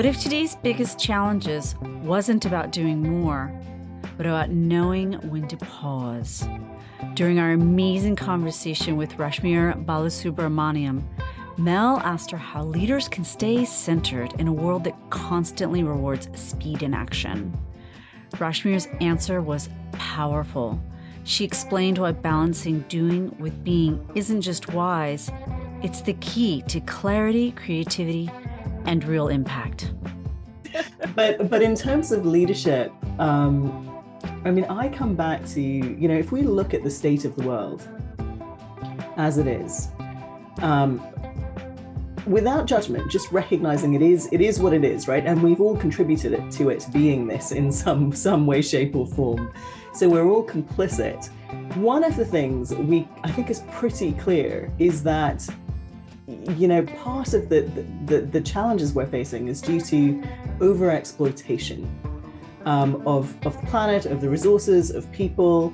What if today's biggest challenges wasn't about doing more, but about knowing when to pause? During our amazing conversation with Rashmir Balasubramaniam, Mel asked her how leaders can stay centered in a world that constantly rewards speed and action. Rashmir's answer was powerful. She explained why balancing doing with being isn't just wise, it's the key to clarity, creativity, and real impact. But in terms of leadership, I come back to, if we look at the state of the world as it is, without judgment, just recognizing it is what it is, right? And we've all contributed to it being this in some way, shape, or form. So we're all complicit. One of the things I think is pretty clear is that part of the challenges we're facing is due to overexploitation of the planet, of the resources, of people.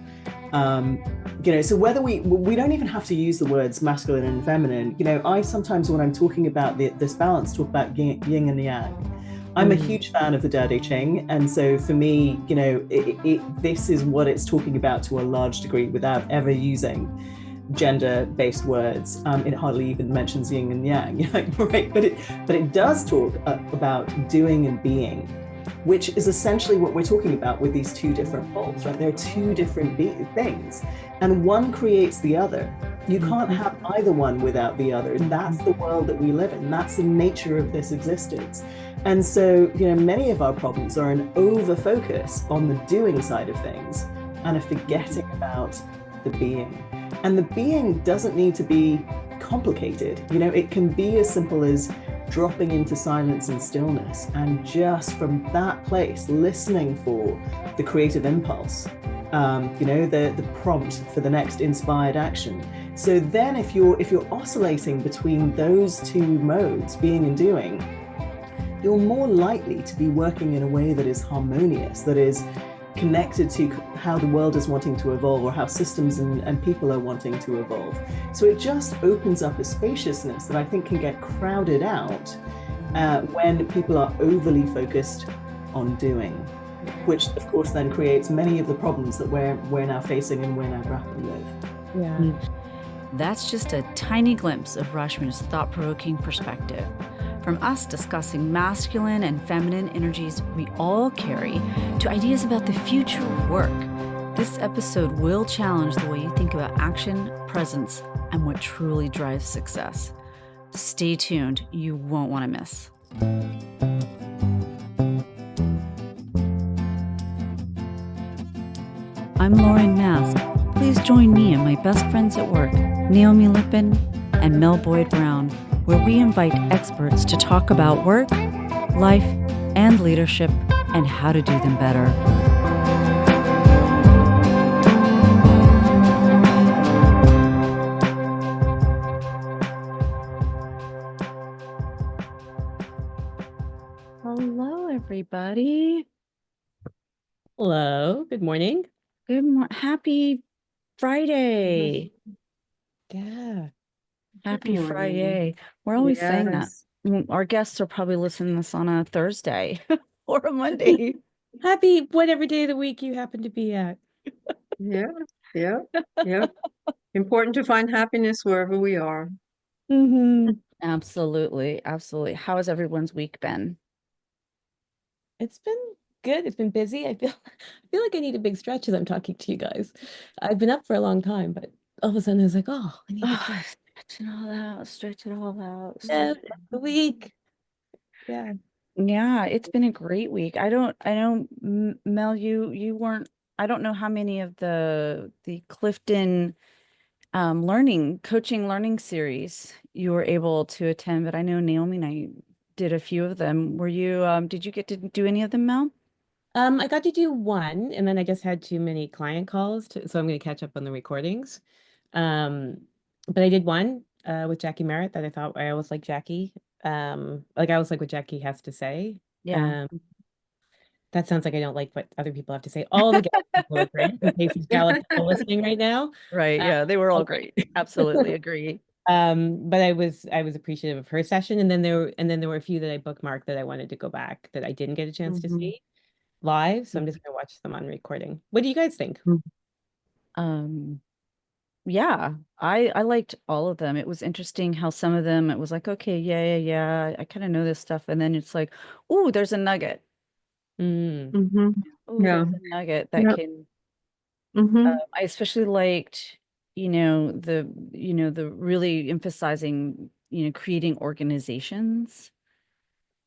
So whether we don't even have to use the words masculine and feminine. I sometimes, when I'm talking about this balance, talk about yin and yang. I'm a huge fan of the Tao Te Ching, and so for me, this is what it's talking about to a large degree, without ever using gender-based words. It hardly even mentions yin and yang, right? But it does talk about doing and being, which is essentially what we're talking about with these two different poles, right? There are two different things, and one creates the other. You can't have either one without the other. That's the world that we live in. That's the nature of this existence. And so, many of our problems are an over-focus on the doing side of things and a forgetting about the being. And the being doesn't need to be complicated. It can be as simple as dropping into silence and stillness, and just from that place, listening for the creative impulse, the prompt for the next inspired action. So then if you're oscillating between those two modes, being and doing, you're more likely to be working in a way that is harmonious, that is connected to how the world is wanting to evolve, or how systems and people are wanting to evolve. So it just opens up a spaciousness that I think can get crowded out when people are overly focused on doing, which of course then creates many of the problems that we're now facing and we're now grappling with. Yeah. That's just a tiny glimpse of Rashmir's thought-provoking perspective. From us discussing masculine and feminine energies we all carry, to ideas about the future of work, this episode will challenge the way you think about action, presence, and what truly drives success. Stay tuned, you won't want to miss. I'm Lauren Mask. Please join me and my best friends at work, Naomi Lippin and Mel Boyd Brown, where we invite experts to talk about work, life, and leadership, and how to do them better. Hello, everybody. Hello. Good morning. Good morning. Happy Friday. Yeah. Happy Friday. We're always saying that. Our guests are probably listening to this on a Thursday or a Monday. Happy whatever day of the week you happen to be at. Yeah. Important to find happiness wherever we are. Absolutely. How has everyone's week been? It's been good. It's been busy. I feel like I need a big stretch as I'm talking to you guys. I've been up for a long time, but all of a sudden I was like, I need to Stretch it all out. Yeah, the week. Yeah. Yeah, it's been a great week. I know, Mel, you weren't, I don't know how many of the Clifton coaching learning series you were able to attend, but I know Naomi and I did a few of them. Did you get to do any of them, Mel? I got to do one, and then I just had too many client calls, so I'm going to catch up on the recordings. But I did one with Jackie Merritt that I always like Jackie. I always like what Jackie has to say. Yeah. That sounds like I don't like what other people have to say. All the guests were great, in case there's Gallup people listening right now. Right. Yeah, they were all great. Absolutely agree. But I was appreciative of her session, and then there were a few that I bookmarked that I wanted to go back that I didn't get a chance to Mhm. see live, so I'm just gonna watch them on recording. What do you guys think? Um, yeah, I liked all of them. It was interesting how some of them it was like, okay, yeah, I kind of know this stuff, and then it's like, oh, there's a nugget. Mm, Mhm. Oh, Yeah. there's a nugget that Yeah. can. Mhm. I especially liked, the really emphasizing, creating organizations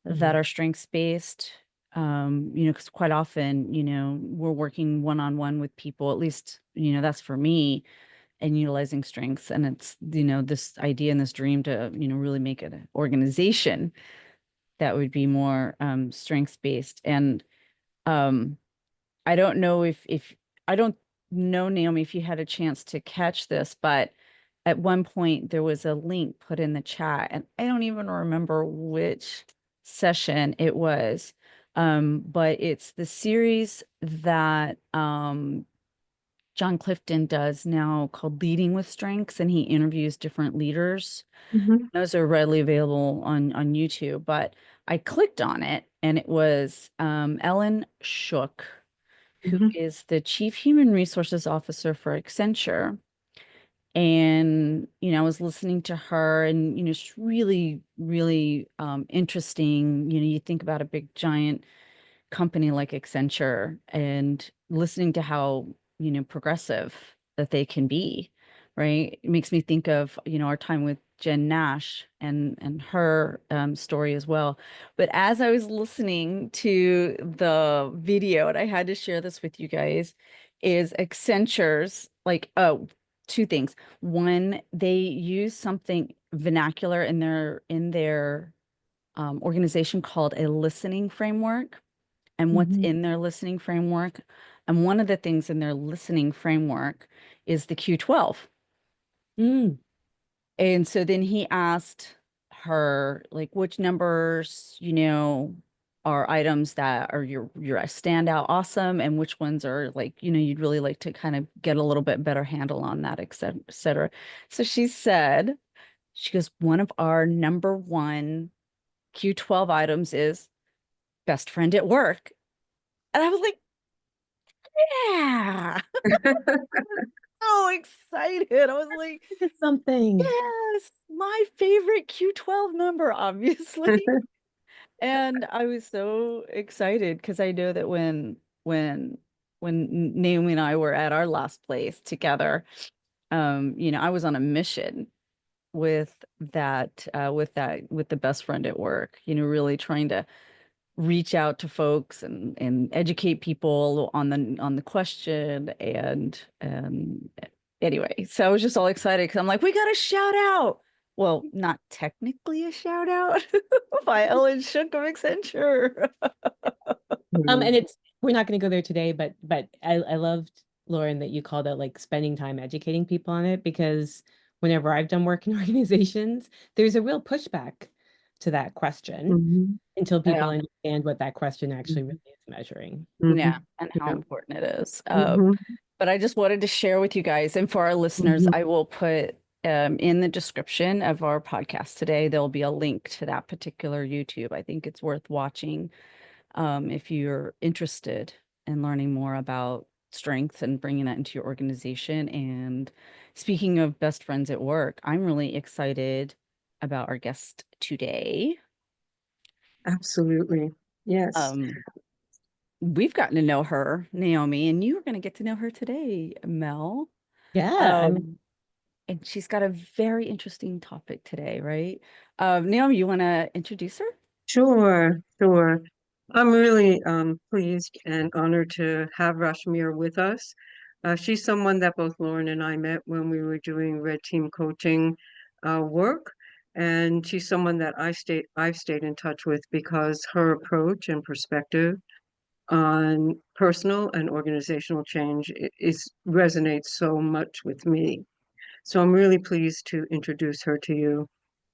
that mhm, are strengths based. Because quite often, we're working one-on-one with people, at least, that's for me, and utilizing strengths. And it's, this idea and this dream to, really make it an organization that would be more strengths based. And um, I don't know if I don't know, Naomi, if you had a chance to catch this, but at one point there was a link put in the chat, and I don't even remember which session it was. But it's the series that John Clifton does now called Leading with Strengths, and he interviews different leaders. Mhm. Those are readily available on YouTube, but I clicked on it and it was Ellen Shook, who Mhm. is the Chief Human Resources Officer for Accenture. And, I was listening to her and, it's really, really interesting. You think about a big giant company like Accenture and listening to how, progressive that they can be, right? It makes me think of, our time with Jen Nash and her story as well. But as I was listening to the video, and I had to share this with you guys, is Accenture's like, oh, two things. One, they use something vernacular in their organization called a listening framework, and what's Mhm. in their listening framework. And one of the things in their listening framework is the Q12. mm, And so then he asked her, like, which numbers, are items that are your standout awesome, and which ones are like, you'd really like to kind of get a little bit better handle on that, et cetera, et cetera. So she goes, one of our number one Q12 items is best friend at work. And I was like, yeah. So excited. I was like, it's something. yes, my favorite Q12 number, obviously. And I was so excited because I know that when Naomi and I were at our last place together, I was on a mission with the best friend at work, really trying to reach out to folks and educate people on the question and anyway, so I was just all excited because I'm like, we got a shout out. Well, not technically a shout out by Ellen Shook of Accenture. And it's we're not going to go there today, but I loved, Lauren, that you called out like spending time educating people on it, because whenever I've done work in organizations, there's a real pushback to that question Mhm. until people Yeah, understand what that question actually Mhm. really is measuring. yeah, Mhm. and how Yeah. important it is. Mhm. But I just wanted to share with you guys and for our listeners, Mhm. I will put in the description of our podcast today, there'll be a link to that particular YouTube. I think it's worth watching if you're interested in learning more about strengths and bringing that into your organization. And speaking of best friends at work, I'm really excited about our guest today. Absolutely. Yes. Um, we've gotten to know her, Naomi, and you are going to get to know her today, Mel. Yeah, Um, and she's got a very interesting topic today, right? Naomi, you want to introduce her? Sure. Sure. I'm really pleased and honored to have Rashmir with us. She's someone that both Lauren and I met when we were doing Red Team coaching work. And she's someone that I've stayed in touch with because her approach and perspective on personal and organizational change is resonates so much with me. So I'm really pleased to introduce her to you.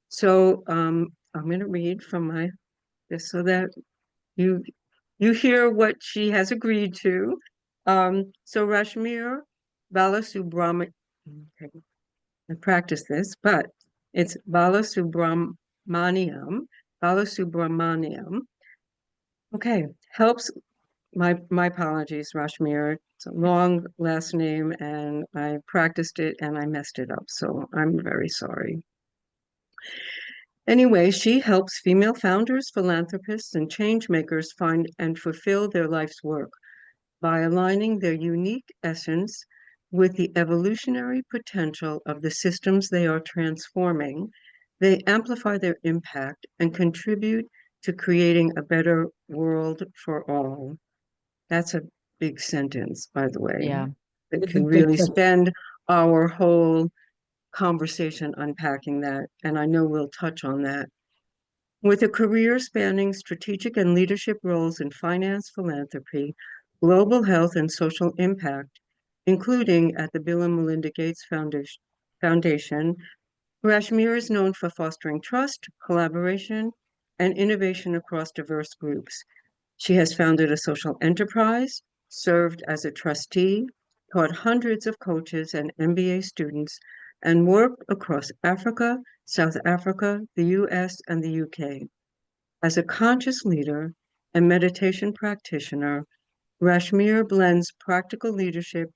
So I'm going to read from my just so that you you hear what she has agreed to. So Rashmir Balasubramaniam, okay, I practiced this, but It's Balasubramaniam. Okay, helps. My apologies, Rashmir. It's a long last name, and I practiced it and I messed it up, so I'm very sorry. Anyway, she helps female founders, philanthropists, and change makers find and fulfill their life's work by aligning their unique essence with the evolutionary potential of the systems they are transforming. They amplify their impact and contribute to creating a better world for all. That's a big sentence, by the way. Yeah. It It's a can big really sentence. spend our whole conversation unpacking that, and I know we'll touch on that. With a career spanning strategic and leadership roles in finance, philanthropy, global health, and social impact, including at the Bill and Melinda Gates Foundation, Rashmir is known for fostering trust, collaboration, and innovation across diverse groups. She has founded a social enterprise, served as a trustee, taught hundreds of coaches and MBA students, and worked across Africa, South Africa, the US, and the UK. As a conscious leader and meditation practitioner, Rashmir blends practical leadership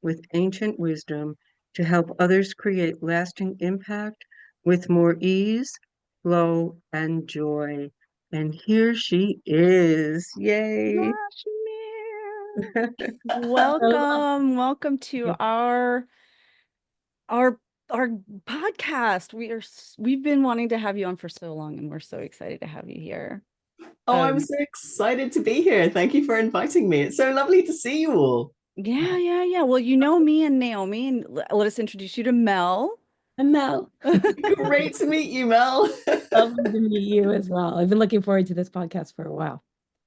with ancient wisdom to help others create lasting impact with more ease, flow, and joy. And here she is. Yay. Rashmir. Welcome to our our podcast. We've been wanting to have you on for so long, and we're so excited to have you here. Oh, I'm so excited to be here. Thank you for inviting me. It's so lovely to see you all. Yeah. Well, you know me and Naomi, and let us introduce you to Mel. And Mel, Great to meet you, Mel. lovely to meet you as well. I've been looking forward to this podcast for a while.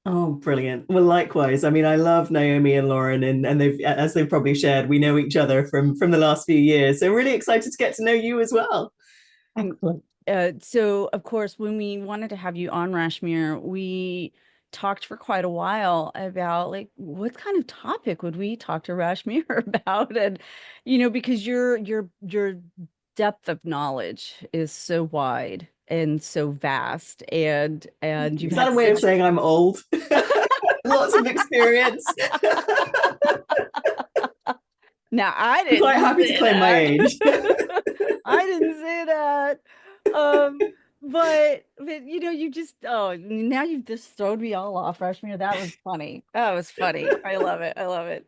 Oh, brilliant. Well, likewise. I mean, I love Naomi and Lauren, and they've, as they've probably shared, we know each other from the last few years. So really excited to get to know you as well. Excellent. So, of course, when we wanted to have you on, Rashmir, we talked for quite a while about like what kind of topic would we talk to Rashmir about, and because your depth of knowledge is so wide and so vast, and you've Is that had a way of such. saying I'm old? Lots of experience. Now, I I'm quite didn't happy to say claim my that. age. I didn't say that. But you just now you've just thrown me all off, Rashmir. That was funny. That was funny. I love it. I love it.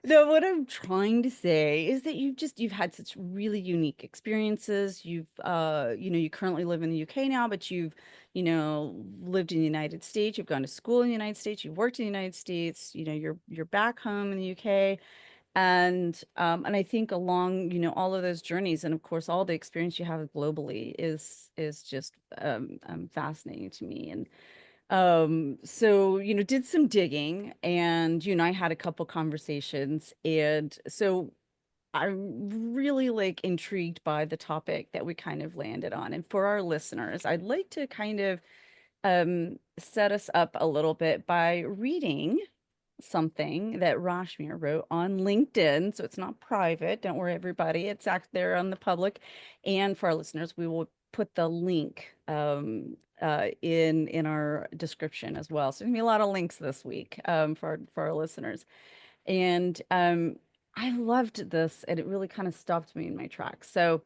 No, what I'm trying to say is that you've had such really unique experiences. You currently live in the UK now, but you've lived in the United States. You've gone to school in the United States. You've worked in the United States. You're back home in the UK. And I think along, all of those journeys, and of course, all the experience you have globally is just fascinating to me. And so, did some digging, and you and I had a couple conversations, and so I'm really like intrigued by the topic that we kind of landed on. And for our listeners, I'd like to kind of set us up a little bit by reading something that Rashmir wrote on LinkedIn. So it's not private. Don't worry, everybody. It's out there on the public. And for our listeners, we will put the link in our description as well. So there's gonna be a lot of links this week for our listeners. And I loved this, and it really kind of stopped me in my tracks. So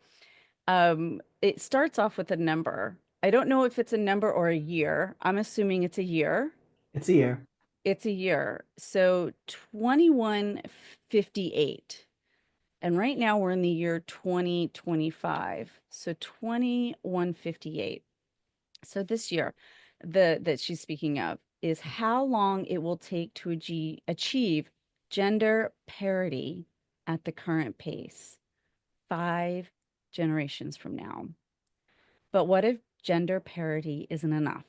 it starts off with a number. I don't know if it's a number or a year. I'm assuming it's a year. It's a year. It's a year. So 2158. And right now we're in the year 2025. So 2158. So this year, that she's speaking of is how long it will take to achieve gender parity at the current pace, 5 generations from now. But what if gender parity isn't enough?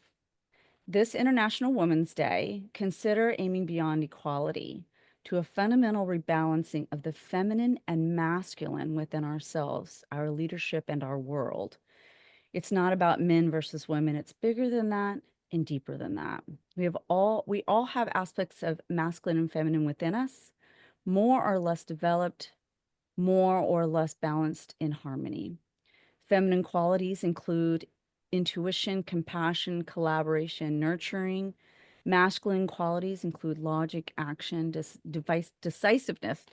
This International Women's Day, consider aiming beyond equality to a fundamental rebalancing of the feminine and masculine within ourselves, our leadership, and our world. It's not about men versus women. It's bigger than that and deeper than that. We all have aspects of masculine and feminine within us, more or less developed, more or less balanced in harmony. Feminine qualities include intuition, compassion, collaboration, nurturing. Masculine qualities include logic, action, decisiveness,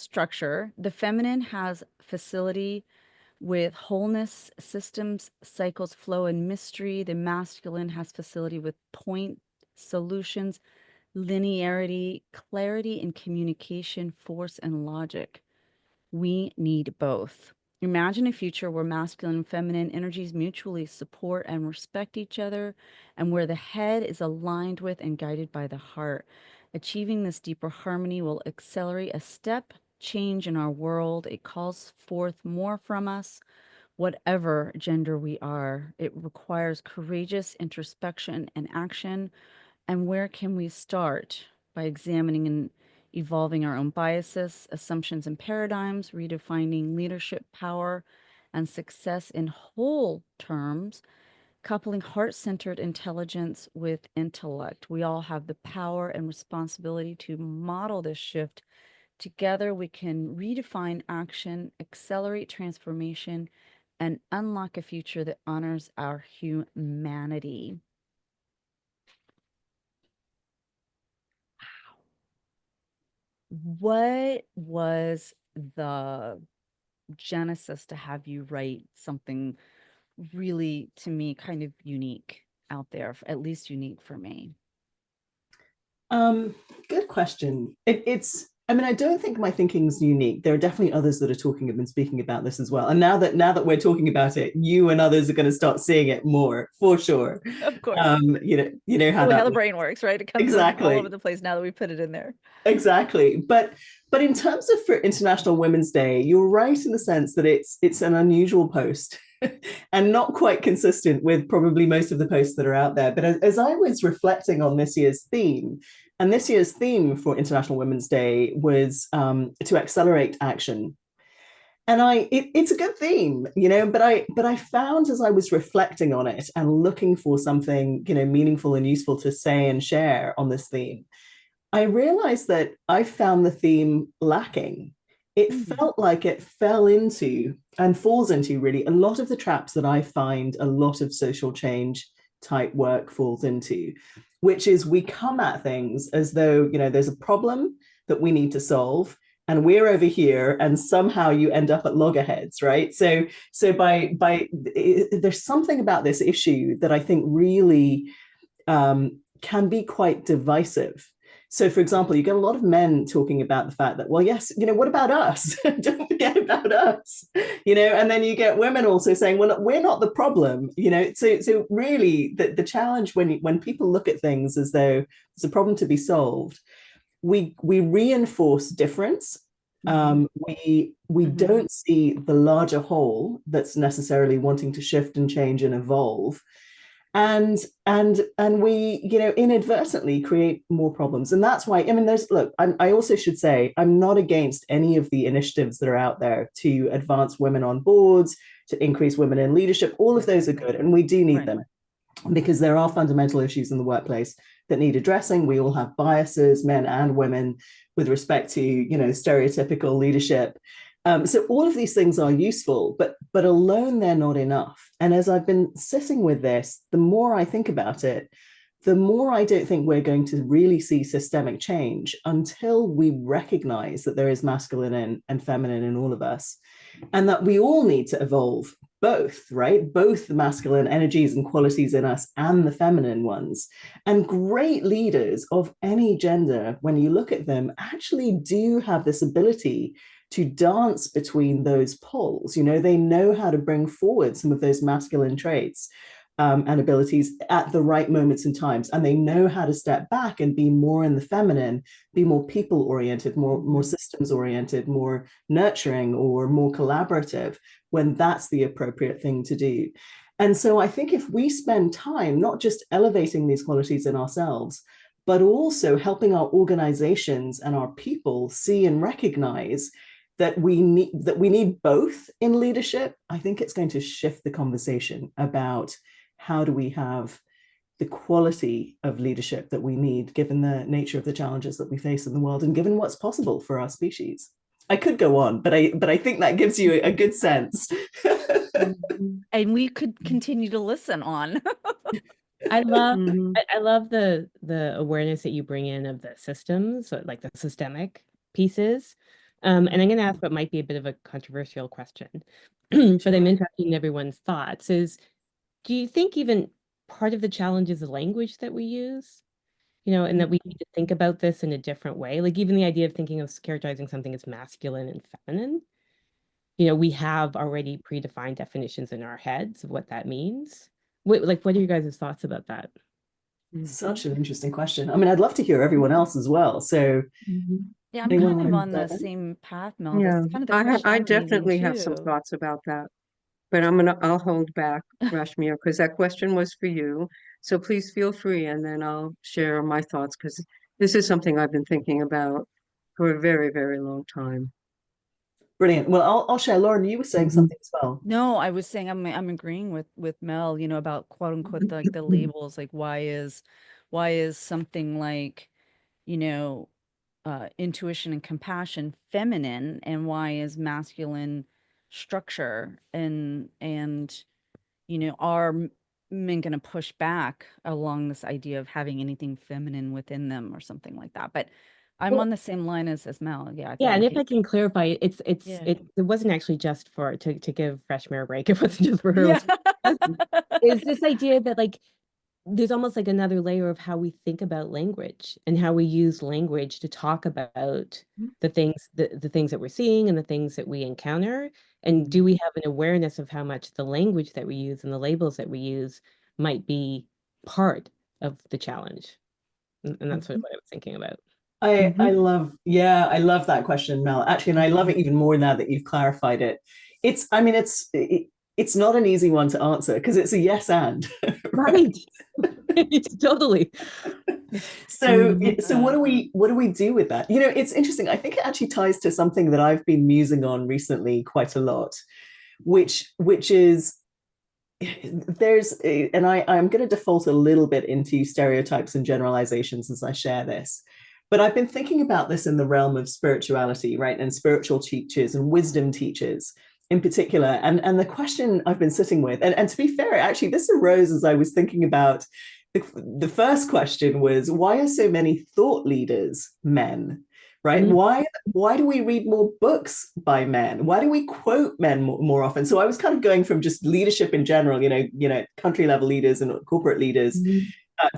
structure. The feminine has facility with wholeness, systems, cycles, flow, and mystery. The masculine has facility with point, solutions, linearity, clarity, and communication, force, and logic. We need both. Imagine a future where masculine and feminine energies mutually support and respect each other, and where the head is aligned with and guided by the heart. Achieving this deeper harmony will accelerate a step change in our world. It calls forth more from us, whatever gender we are. It requires courageous introspection and action. And where can we start? By examining and evolving our own biases, assumptions, and paradigms, redefining leadership, power, and success in whole terms, coupling heart-centered intelligence with intellect. We all have the power and responsibility to model this shift. Together, we can redefine action, accelerate transformation, and unlock a future that honors our humanity. What was the genesis to have you write something really, to me, kind of unique out there, at least unique for me? Good question. I mean, I don't think my thinking's unique. There are definitely others that are talking and been speaking about this as well. And now that we're talking about it, you and others are going to start seeing it more for sure. Of course. You know how how that the works. brain works, right? It comes in all Exactly. over the place now that we put it in there. Exactly. But in terms of for International Women's Day, you're right in the sense that it's an unusual post and not quite consistent with probably most of the posts that are out there. But as I was reflecting on this year's theme, and this year's theme for International Women's Day was to accelerate action. And it's a good theme, you know, but I found as I was reflecting on it and looking for something, you know, meaningful and useful to say and share on this theme, I realized that I found the theme lacking. It felt like it fell into and falls into really a lot of the traps that I find a lot of social change type work falls into, which is we come at things as though, you know, there's a problem that we need to solve and we're over here and somehow you end up at loggerheads, right? So there's something about this issue that I think really can be quite divisive. So, for example, you get a lot of men talking about the fact that, well, yes, you know, what about us? Don't forget about us, you know, and then you get women also saying, well, we're not the problem, you know. So really, the challenge when people look at things as though it's a problem to be solved, we reinforce difference. We don't see the larger whole that's necessarily wanting to shift and change and evolve. And we, you know, inadvertently create more problems. And that's why, I mean, I also should say, I'm not against any of the initiatives that are out there to advance women on boards, to increase women in leadership. All of those are good. And we do need them because there are fundamental issues in the workplace that need addressing. We all have biases, men and women, with respect to, you know, stereotypical leadership. So all of these things are useful, but alone they're not enough. And as I've been sitting with this, the more I think about it, the more I don't think we're going to really see systemic change until we recognize that there is masculine and feminine in all of us, and that we all need to evolve both, right? Both the masculine energies and qualities in us and the feminine ones. And great leaders of any gender, when you look at them, actually do have this ability to dance between those poles. You know, they know how to bring forward some of those masculine traits and abilities at the right moments and times. And they know how to step back and be more in the feminine, be more people oriented, more systems oriented, more nurturing or more collaborative when that's the appropriate thing to do. And so I think if we spend time not just elevating these qualities in ourselves, but also helping our organizations and our people see and recognize that we need both in leadership, I think it's going to shift the conversation about how do we have the quality of leadership that we need, given the nature of the challenges that we face in the world and given what's possible for our species. I could go on, but I think that gives you a good sense. And we could continue to listen on. I love Mhm. I love the awareness that you bring in of the systems, so like the systemic pieces. And I'm going to ask what might be a bit of a controversial question, but I'm interested in everyone's thoughts. Do you think even part of the challenge is the language that we use? And that we need to think about this in a different way. Like even the idea of thinking of characterizing something as masculine and feminine. We have already predefined definitions in our heads of what that means. What are you guys' thoughts about that? Such an interesting question. I mean, I'd love to hear everyone else as well. So Yeah, I'm anyone kind want of to on the dive in? same path, Mel. Yeah, That's kind of the question I I'm raising definitely have some too. thoughts about that, but I'll hold back, Rashmir, because that question was for you. So please feel free, and then I'll share my thoughts because this is something I've been thinking about for a very, very long time. Brilliant. Well, I'll share. Lauren, you were saying something as well. No, I was saying I'm agreeing with Mel, about quote unquote like the labels, like why is something like, you know, intuition and compassion feminine, and why is masculine structure, and are men going to push back along this idea of having anything feminine within them or something like that? But I'm Well, on the same line as Mel. Yeah, I yeah, think and we if can. I can clarify, Yeah. it wasn't actually just for to give Rashmir a break. It wasn't just for her. Yeah. Is this idea that like there's almost like another layer of how we think about language and how we use language to talk about the things that we're seeing and the things that we encounter. And do we have an awareness of how much the language that we use and the labels that we use might be part of the challenge? And that's what I was thinking about. I love, yeah, I love that question, Mel. Actually, and I love it even more now that you've clarified it. I mean, it's not an easy one to answer because it's a yes and. Right. Totally. So what do we do with that? It's interesting. I think it actually ties to something that I've been musing on recently quite a lot, which is and I'm going to default a little bit into stereotypes and generalizations as I share this. But I've been thinking about this in the realm of spirituality, right? And spiritual teachers and wisdom teachers in particular. And the question I've been sitting with, and to be fair, actually, this arose as I was thinking about the first question was, why are so many thought leaders men? Right? Mm. Why do we read more books by men? Why do we quote men more often? So I was kind of going from just leadership in general, country level leaders and corporate leaders,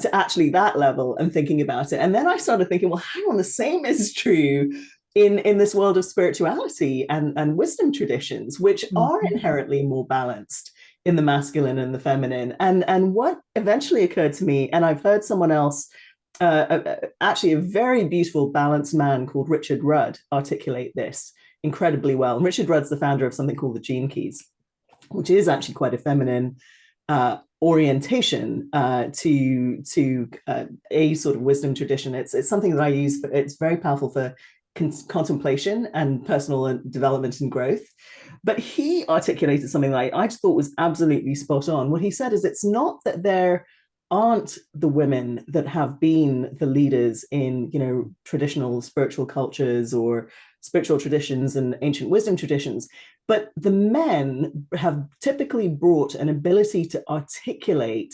to actually that level and thinking about it. And then I started thinking, well, hang on, the same is true in this world of spirituality and wisdom traditions, which are inherently more balanced in the masculine and the feminine. And what eventually occurred to me, and I've heard someone else, actually a very beautiful, balanced man called Richard Rudd articulate this incredibly well. And Richard Rudd's the founder of something called the Gene Keys, which is actually quite a feminine orientation to a sort of wisdom tradition. It's something that I use. It's very powerful for contemplation and personal development and growth. But he articulated something that I just thought was absolutely spot on. What he said is, it's not that there aren't the women that have been the leaders in traditional spiritual cultures or spiritual traditions and ancient wisdom traditions, but the men have typically brought an ability to articulate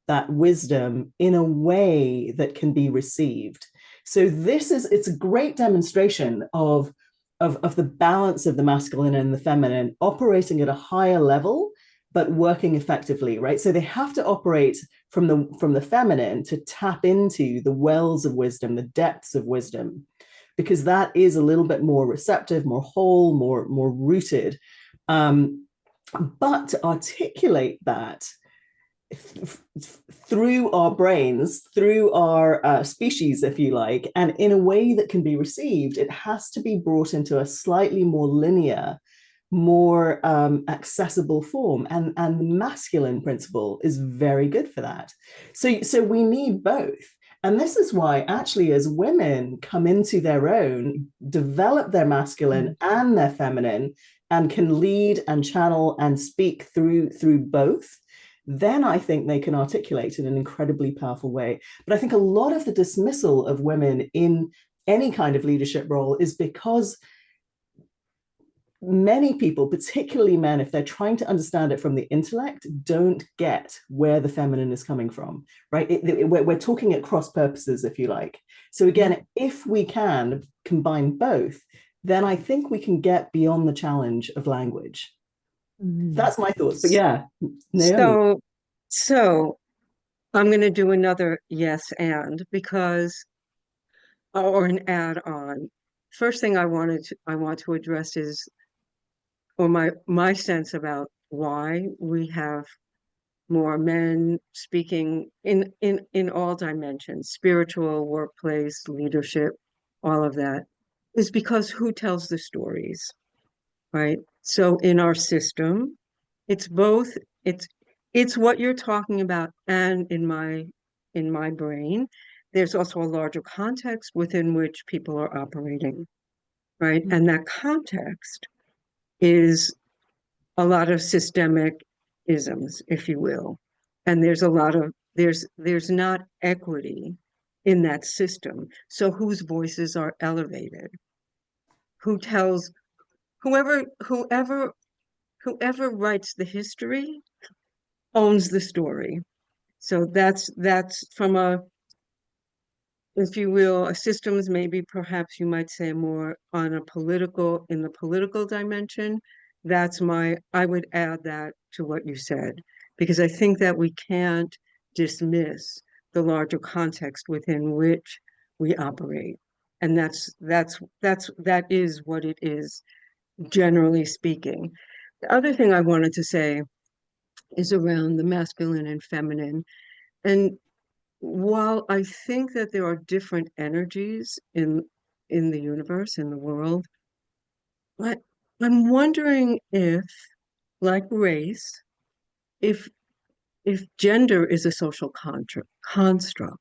that wisdom in a way that can be received. So it's a great demonstration of the balance of the masculine and the feminine operating at a higher level, but working effectively, right? So they have to operate from the feminine to tap into the wells of wisdom, the depths of wisdom, because that is a little bit more receptive, more whole, more rooted. But to articulate that through our brains, through our species, if you like, and in a way that can be received, it has to be brought into a slightly more linear, more accessible form. And the masculine principle is very good for that. So we need both. And this is why, actually, as women come into their own, develop their masculine and their feminine, and can lead and channel and speak through both, then I think they can articulate in an incredibly powerful way. But I think a lot of the dismissal of women in any kind of leadership role is because many people, particularly men, if they're trying to understand it from the intellect, don't get where the feminine is coming from, right? We're talking at cross purposes, if you like. So again, if we can combine both, then I think we can get beyond the challenge of language. That's my thoughts. But yeah, Naomi. So, so I'm going to do another yes and because, or an add on. First thing I want to address is, or my sense about why we have more men speaking in all dimensions, spiritual, workplace, leadership, all of that, is because who tells the stories, right? So in our system, it's both, it's it's what you're talking about, and in my brain, there's also a larger context within which people are operating, right? And that context is a lot of systemic isms, if you will. And there's a lot of there's not equity in that system. So whose voices are elevated? Who tells whoever writes the history owns the story. So that's from a, if you will, a systems, maybe perhaps you might say more on a political, in the political dimension. I would add that to what you said, because I think that we can't dismiss the larger context within which we operate. And that is what it is, generally speaking. The other thing I wanted to say is around the masculine and feminine. And while I think that there are different energies in the universe, in the world, I, I'm wondering if, like race, if if gender is a social construct.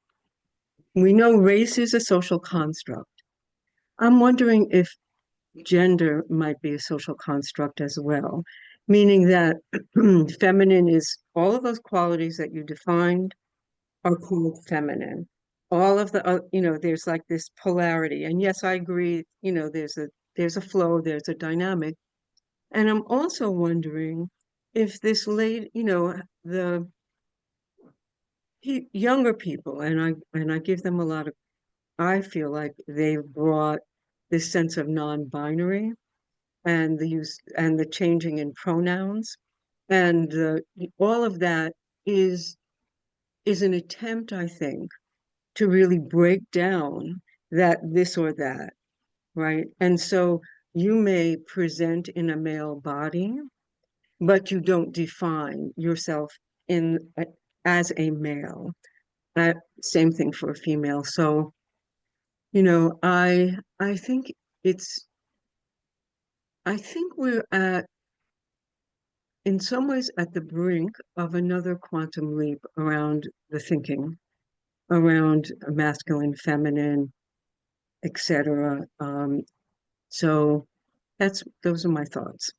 We know race is a social construct. I'm wondering if gender might be a social construct as well, meaning that feminine is all of those qualities that you defined are called feminine. All of the, there's like this polarity. And yes, I agree, there's a flow, there's a dynamic. And I'm also wondering if this late, the younger people, and I give them a lot of, I feel like they've brought this sense of non-binary and the use and the changing in pronouns. And all of that is an attempt, I think, to really break down that this or that, right? And so you may present in a male body, but you don't define yourself in as a male. That same thing for a female. So, I think it's I think we're at, in some ways, at the brink of another quantum leap around the thinking, around masculine, feminine, etc. So those are my thoughts.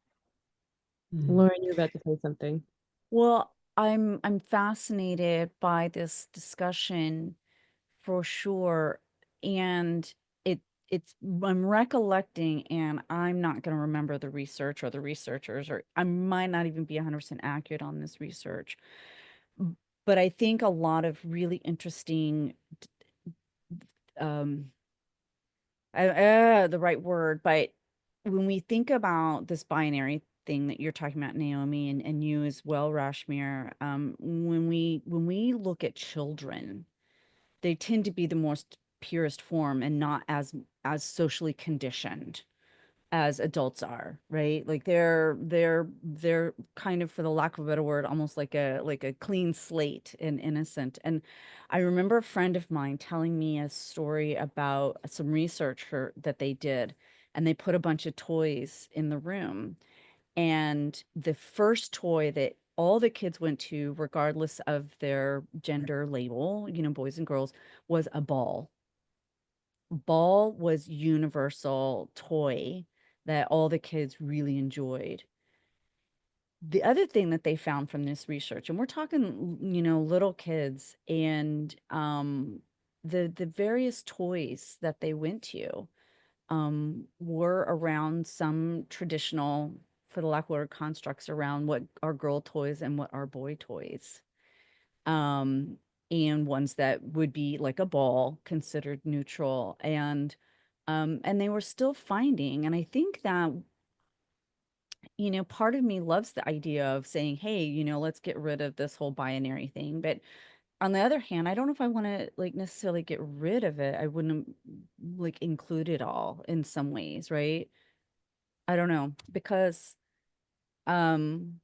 Lauren, you're about to say something. Well, I'm fascinated by this discussion for sure. And it it's I'm recollecting, and I'm not going to remember the research or the researchers, or I might not even be 100% accurate on this research. But I think a lot of really interesting um the right word, but when we think about this binary thing that you're talking about, Naomi, and you as well, Rashmir, when we look at children, they tend to be the most purest form and not as socially conditioned as adults are, right? Like they're kind of, for the lack of a better word, almost like a clean slate and innocent. And I remember a friend of mine telling me a story about some research that they did, and they put a bunch of toys in the room. And the first toy that all the kids went to, regardless of their gender label, boys and girls, was a ball. Ball was universal toy that all the kids really enjoyed. The other thing that they found from this research, and we're talking, little kids, and the various toys that they went to, were around some traditional, for the lack of word, constructs around what are girl toys and what are boy toys. Um, and ones that would be like a ball considered neutral, and they were still finding, and I think that, part of me loves the idea of saying, hey, let's get rid of this whole binary thing. But on the other hand, I don't know if I want to like necessarily get rid of it. I wouldn't like include it all in some ways, right? I don't know, because um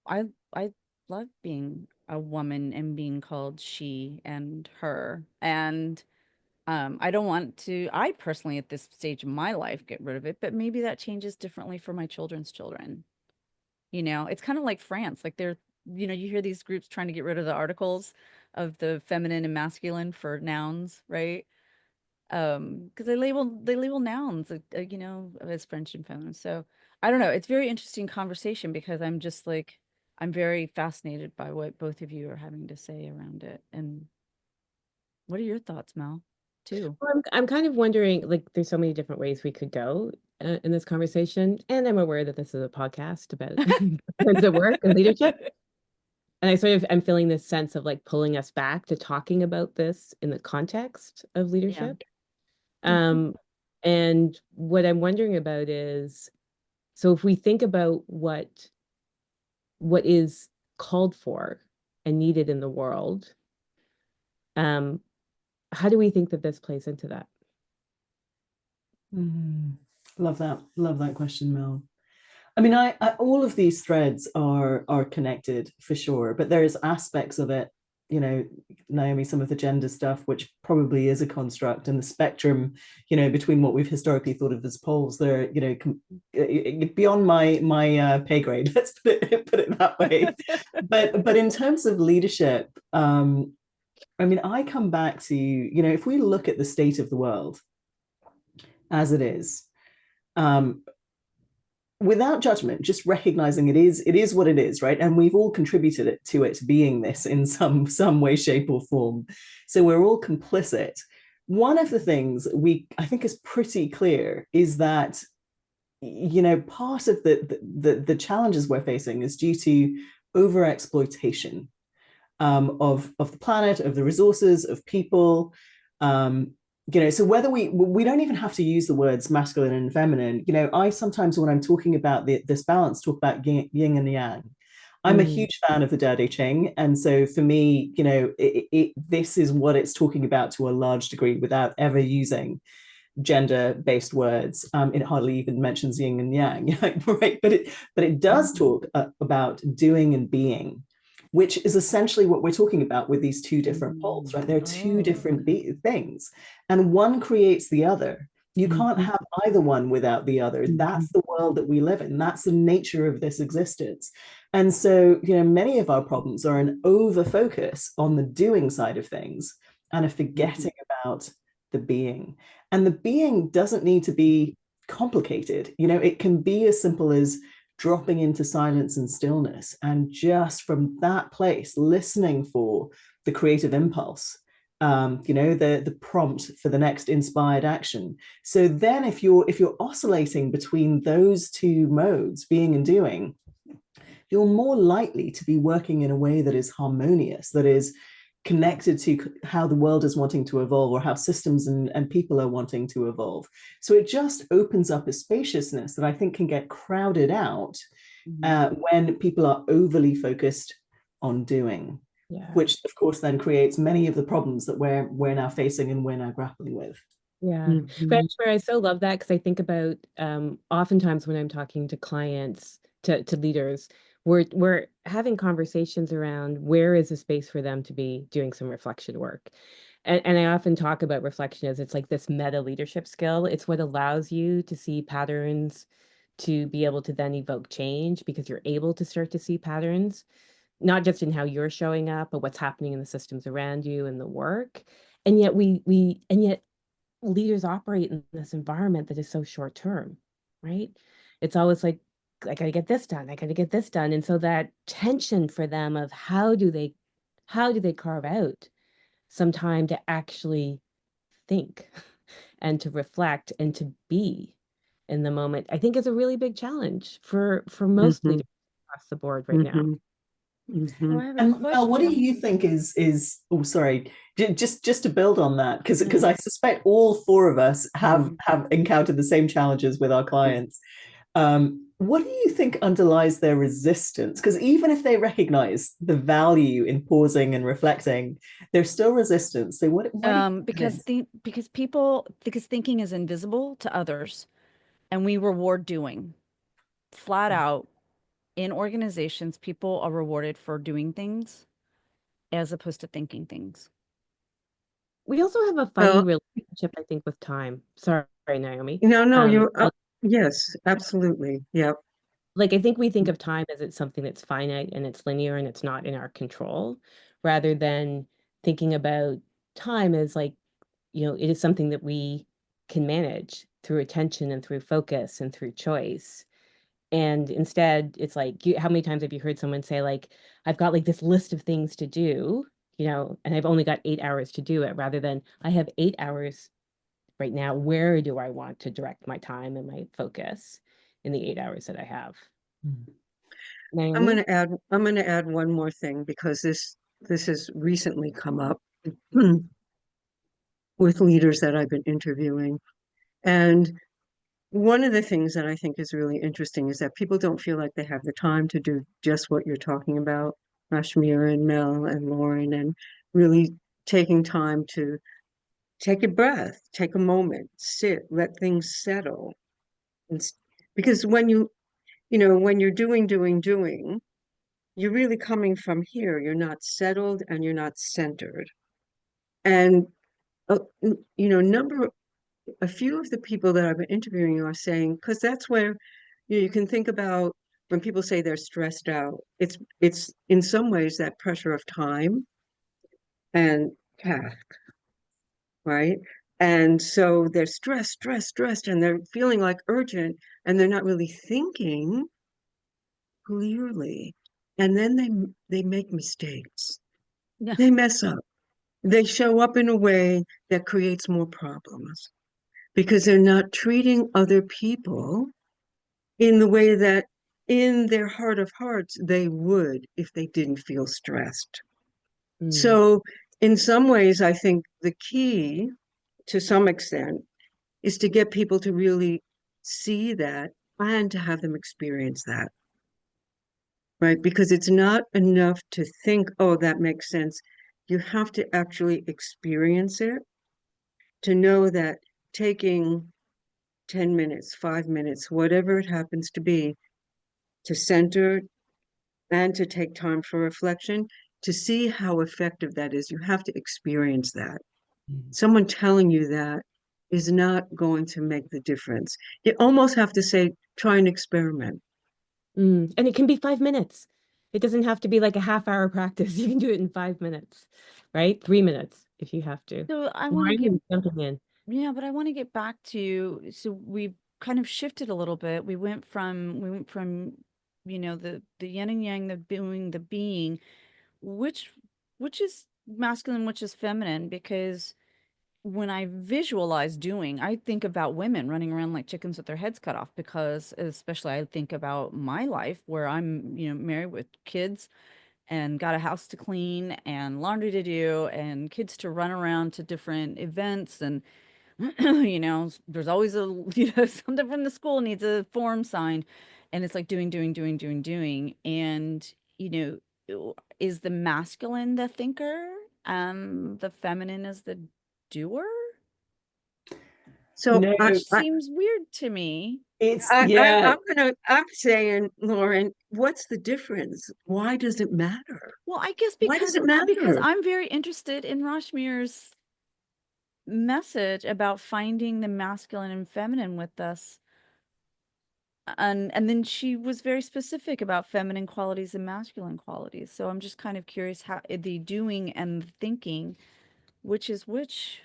I I love being a woman and being called she and her. And I don't want to, I personally at this stage of my life, get rid of it, but maybe that changes differently for my children's children. It's kind of like France. Like you hear these groups trying to get rid of the articles of the feminine and masculine for nouns, right? Because they label nouns, as French and feminine. So I don't know. It's very interesting conversation because I'm very fascinated by what both of you are having to say around it. And what are your thoughts, Mel, too? Well, I'm kind of wondering, like, there's so many different ways we could go in this conversation, and I'm aware that this is a podcast about ways of work and leadership. And I'm feeling this sense of like pulling us back to talking about this in the context of Yeah. leadership. Um, and what I'm wondering about is, so if we think about what is called for and needed in the world, um, how do we think that this plays into that? Love that. Love that question, Mel. I mean, I all of these threads are connected for sure, but there's aspects of it, Naomi, some of the gender stuff, which probably is a construct, and the spectrum, between what we've historically thought of as poles, they're, beyond my pay grade. Let's put it that way. But in terms of leadership, I mean, I come back to, if we look at the state of the world as it is, without judgment, just recognizing it is what it is, right? And we've all contributed to it being this in some way, shape, or form. So we're all complicit. One of the things I think is pretty clear is that part of the challenges we're facing is due to overexploitation of the planet, of the resources, of people. So whether we don't even have to use the words masculine and feminine. I sometimes, when I'm talking about this balance, talk about yin and yang. I'm a huge fan of the Dao De Ching, and so for me, this is what it's talking about to a large degree, without ever using gender-based words. It hardly even mentions yin and yang, right? But it does talk about doing and being, which is essentially what we're talking about with these two different poles, right? There are two different things, and one creates the other. You can't have either one without the other. That's the world that we live in. That's the nature of this existence. And so, many of our problems are an over focus on the doing side of things and a forgetting about the being. And the being doesn't need to be complicated. It can be as simple as dropping into silence and stillness, and just from that place listening for the creative impulse, the prompt for the next inspired action. So then if you're oscillating between those two modes, being and doing, you're more likely to be working in a way that is harmonious, that is connected to how the world is wanting to evolve, or how systems and people are wanting to evolve. So it just opens up a spaciousness that I think can get crowded out when people are overly focused on doing, which of course then creates many of the problems that we're now facing and we're now grappling with. Yeah. Rashmir, I so love that, because I think about oftentimes when I'm talking to clients, to leaders, we're having conversations around where is a space for them to be doing some reflection work. And I often talk about reflection as it's like this meta leadership skill. It's what allows you to see patterns, to be able to then evoke change, because you're able to start to see patterns, not just in how you're showing up, but what's happening in the systems around you and the work. And yet yet leaders operate in this environment that is so short term, right? It's always like, I got to get this done. I got to get this done. And so that tension for them of how do they carve out some time to actually think and to reflect and to be in the moment, I think is a really big challenge for most Mm-hmm. leaders across the board right now. Mm-hmm. So I have a And Mel, what do question. you think is oh sorry, just to build on that, because Mm. I suspect all four of us Mm. have encountered the same challenges with our clients. What do you think underlies their resistance? Because even if they recognize the value in pausing and reflecting, there's still resistance. So what do you think it is? Because thinking is invisible to others, and we reward doing flat out. In organizations, people are rewarded for doing things as opposed to thinking things. We also have a funny Well, relationship, I think, with time. Sorry, Naomi. no, Like, yes, absolutely. Yep. like I think we think of time as it's something that's finite and it's linear and it's not in our control, rather than thinking about time as like, it is something that we can manage through attention and through focus and through choice. And instead, it's like, how many times have you heard someone say, like, I've got like this list of things to do, and I've only got 8 hours to do it, rather than I have 8 hours right now. Where do I want to direct my time and my focus in the 8 hours that I have? Naomi? I'm going to add one more thing because this has recently come up with leaders that I've been interviewing. And one of the things that I think is really interesting is that people don't feel like they have the time to do just what you're talking about, Rashmir and Mel and Lauren, and really taking time to take a breath, take a moment, sit, let things settle. And because when you're doing, you're really coming from here. You're not settled and you're not centered. And uh, number a few of the people that I've been interviewing are saying, because that's where you can think about when people say they're stressed out. It's in some ways that pressure of time and task, right? And so they're stressed, and they're feeling like urgent, and they're not really thinking clearly. And then they make mistakes. Yeah. They mess up. They show up in a way that creates more problems because they're not treating other people in the way that in their heart of hearts they would if they didn't feel stressed. Mm, So, in some ways, I think the key to some extent is to get people to really see that and to have them experience that, right? Because it's not enough to think, oh, that makes sense. You have to actually experience it to know that taking 10 minutes, 5 minutes, whatever it happens to be, to center and to take time for reflection, to see how effective that is. You have to experience that. Someone telling you that is not going to make the difference. You almost have to say, try an experiment. And it can be 5 minutes. It doesn't have to be like a half-hour practice. You can do it in 5 minutes, right? 3 minutes if you have to. So I want to get, Lauren, jumping in. yeah, but I want to get back to, so we've kind of shifted a little bit. We went from, the yin and yang, the doing, the being, which which is masculine, which is feminine, because when I visualize doing, I think about women running around like chickens with their heads cut off, because especially I think about my life where I'm, married with kids and got a house to clean and laundry to do and kids to run around to different events. And there's always something from the school needs a form signed, and it's like doing. And, is the masculine the thinker and the feminine is the doer? So No, Which seems weird to me. it's yeah. I'm saying, Lauren, what's the difference? Why does it matter? Well, I guess Why does because it because matter? I'm very interested in Rashmir's message about finding the masculine and feminine with us. And then she was very specific about feminine qualities and masculine qualities. So I'm just kind of curious how the doing and the thinking, which is which.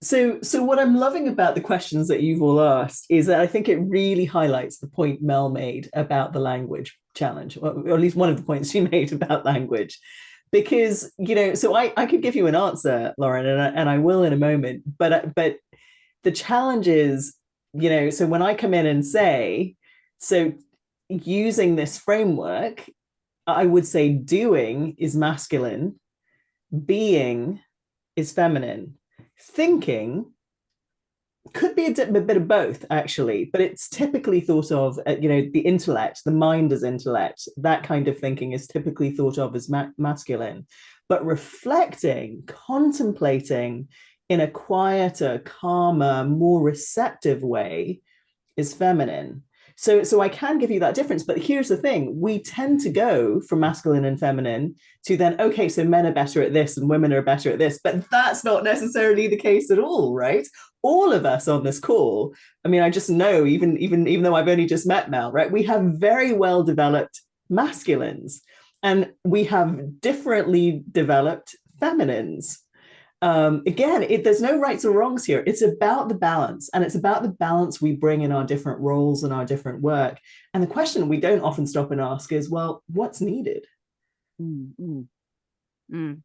So what I'm loving about the questions that you've all asked is that I think it really highlights the point Mel made about the language challenge, or at least one of the points she made about language. Because, so I could give you an answer, Lauren, and I will in a moment, but the challenge is, so when I come in and say, so using this framework, I would say doing is masculine, being is feminine, thinking could be a bit of both, actually, but it's typically thought of, the intellect, the mind as intellect, that kind of thinking is typically thought of as masculine. But reflecting, contemplating in a quieter, calmer, more receptive way is feminine. So I can give you that difference, but here's the thing: we tend to go from masculine and feminine to then, okay, so men are better at this and women are better at this, but that's not necessarily the case at all, right? All of us on this call, I mean, I just know, even though I've only just met Mel, right? We have very well developed masculines, and we have differently developed feminines. Again, there's no rights or wrongs here. It's about the balance, and it's about the balance we bring in our different roles and our different work. And the question we don't often stop and ask is, well, what's needed? Mm, mm.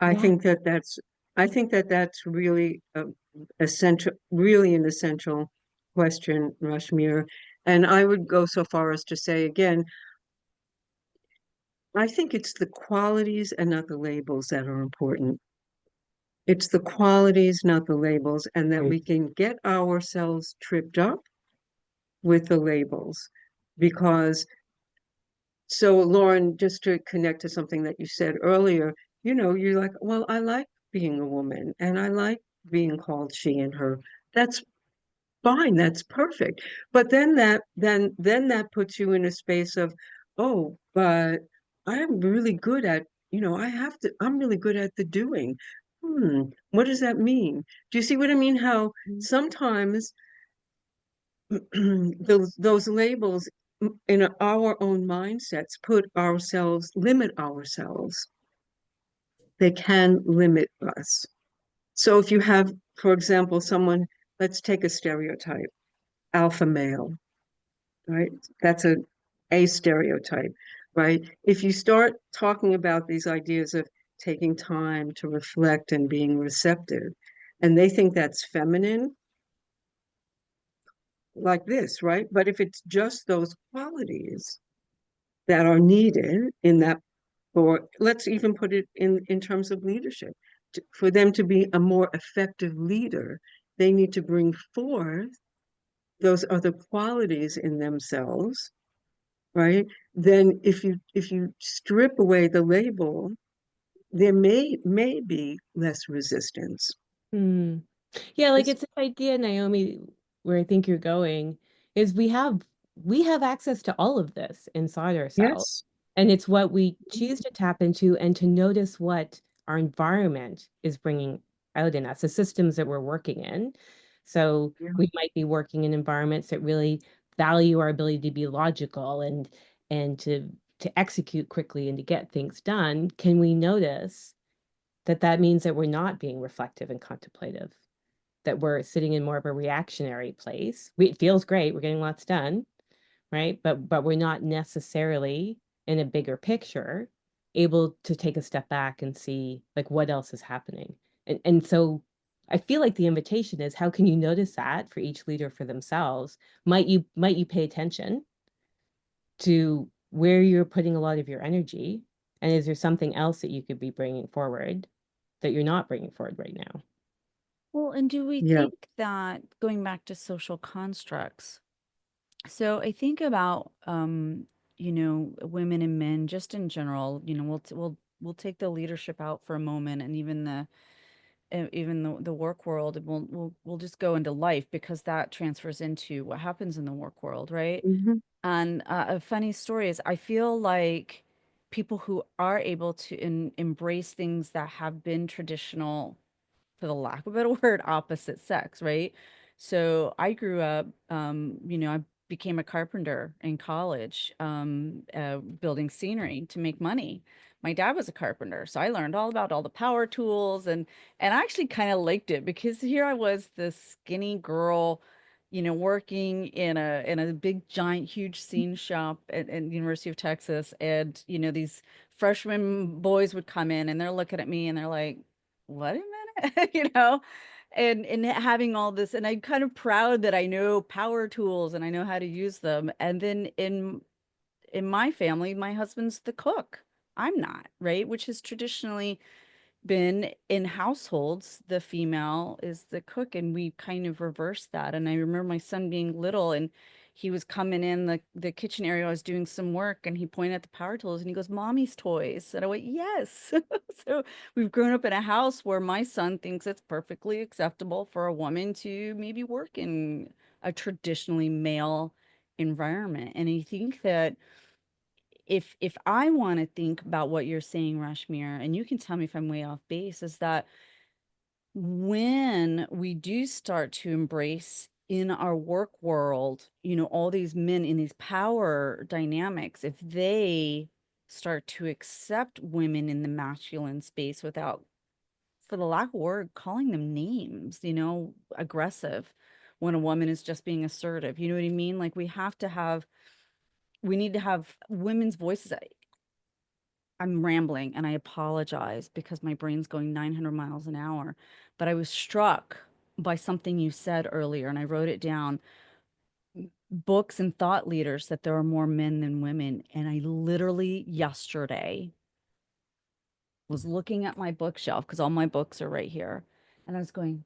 I Yeah. think that that's really essential, really an essential question, Rashmir. And I would go so far as to say again, I think it's the qualities and not the labels that are important. It's the qualities, not the labels, and that we can get ourselves tripped up with the labels. Because, so Lauren, just to connect to something that you said earlier, you're like, well, I like being a woman and I like being called she and her. That's fine, that's perfect. But then that puts you in a space of, oh, but I'm really good at, I'm really good at the doing. What does that mean? Do you see what I mean? How sometimes those labels in our own mindsets limit ourselves. They can limit us. So if you have, for example, let's take a stereotype, alpha male, right? That's a stereotype, right? If you start talking about these ideas of taking time to reflect and being receptive, and they think that's feminine, like this, right? But if it's just those qualities that are needed in that, or let's even put it in terms of leadership, for them to be a more effective leader, they need to bring forth those other qualities in themselves, right? Then if you strip away the label, there may be less resistance. Hmm. Yeah, like It's, it's this idea, Naomi, where I think you're going, is we have access to all of this inside ourselves. yes. And it's what we choose to tap into and to notice what our environment is bringing out in us, the systems that we're working in. So Yeah. we might be working in environments that really value our ability to be logical and to execute quickly and to get things done. Can we notice that that means that we're not being reflective and contemplative, that we're sitting in more of a reactionary place? It feels great, we're getting lots done, right? But we're not necessarily in a bigger picture able to take a step back and see like what else is happening. And so I feel like the invitation is, how can you notice that for each leader for themselves? Might you pay attention to where you're putting a lot of your energy, and is there something else that you could be bringing forward that you're not bringing forward right now? Well, and do we Yeah. think that, going back to social constructs? So I think about women and men just in general. We'll take the leadership out for a moment, and even the work world, and we'll just go into life, because that transfers into what happens in the work world, right? Hmm. And a funny story is, I feel like people who are able to embrace things that have been traditional, for the lack of a better word, opposite sex, right? So I grew up, I became a carpenter in college, building scenery to make money. My dad was a carpenter, so I learned all about all the power tools, and I actually kind of liked it, because here I was, this skinny girl, working in a big, giant, huge scene shop at University of Texas, and these freshman boys would come in and they're looking at me and they're like, "What a minute," and having all this, and I'm kind of proud that I know power tools and I know how to use them. And then in my family, my husband's the cook. I'm not, right? Which is traditionally been in households, the female is the cook, and we kind of reversed that. And I remember my son being little, and he was coming in the kitchen area. I was doing some work, and he pointed at the power tools, and he goes, "Mommy's toys." And I went, "Yes." So we've grown up in a house where my son thinks it's perfectly acceptable for a woman to maybe work in a traditionally male environment. And I think that if I want to think about what you're saying, Rashmir, and you can tell me if I'm way off base, is that when we do start to embrace in our work world, all these men in these power dynamics, if they start to accept women in the masculine space without, for the lack of word, calling them names, aggressive when a woman is just being assertive. You know what I mean? Like we need to have women's voices. I'm rambling and I apologize because my brain's going 900 miles an hour. But I was struck by something you said earlier and I wrote it down. Books and thought leaders that there are more men than women. And I literally yesterday was looking at my bookshelf because all my books are right here. And I was going,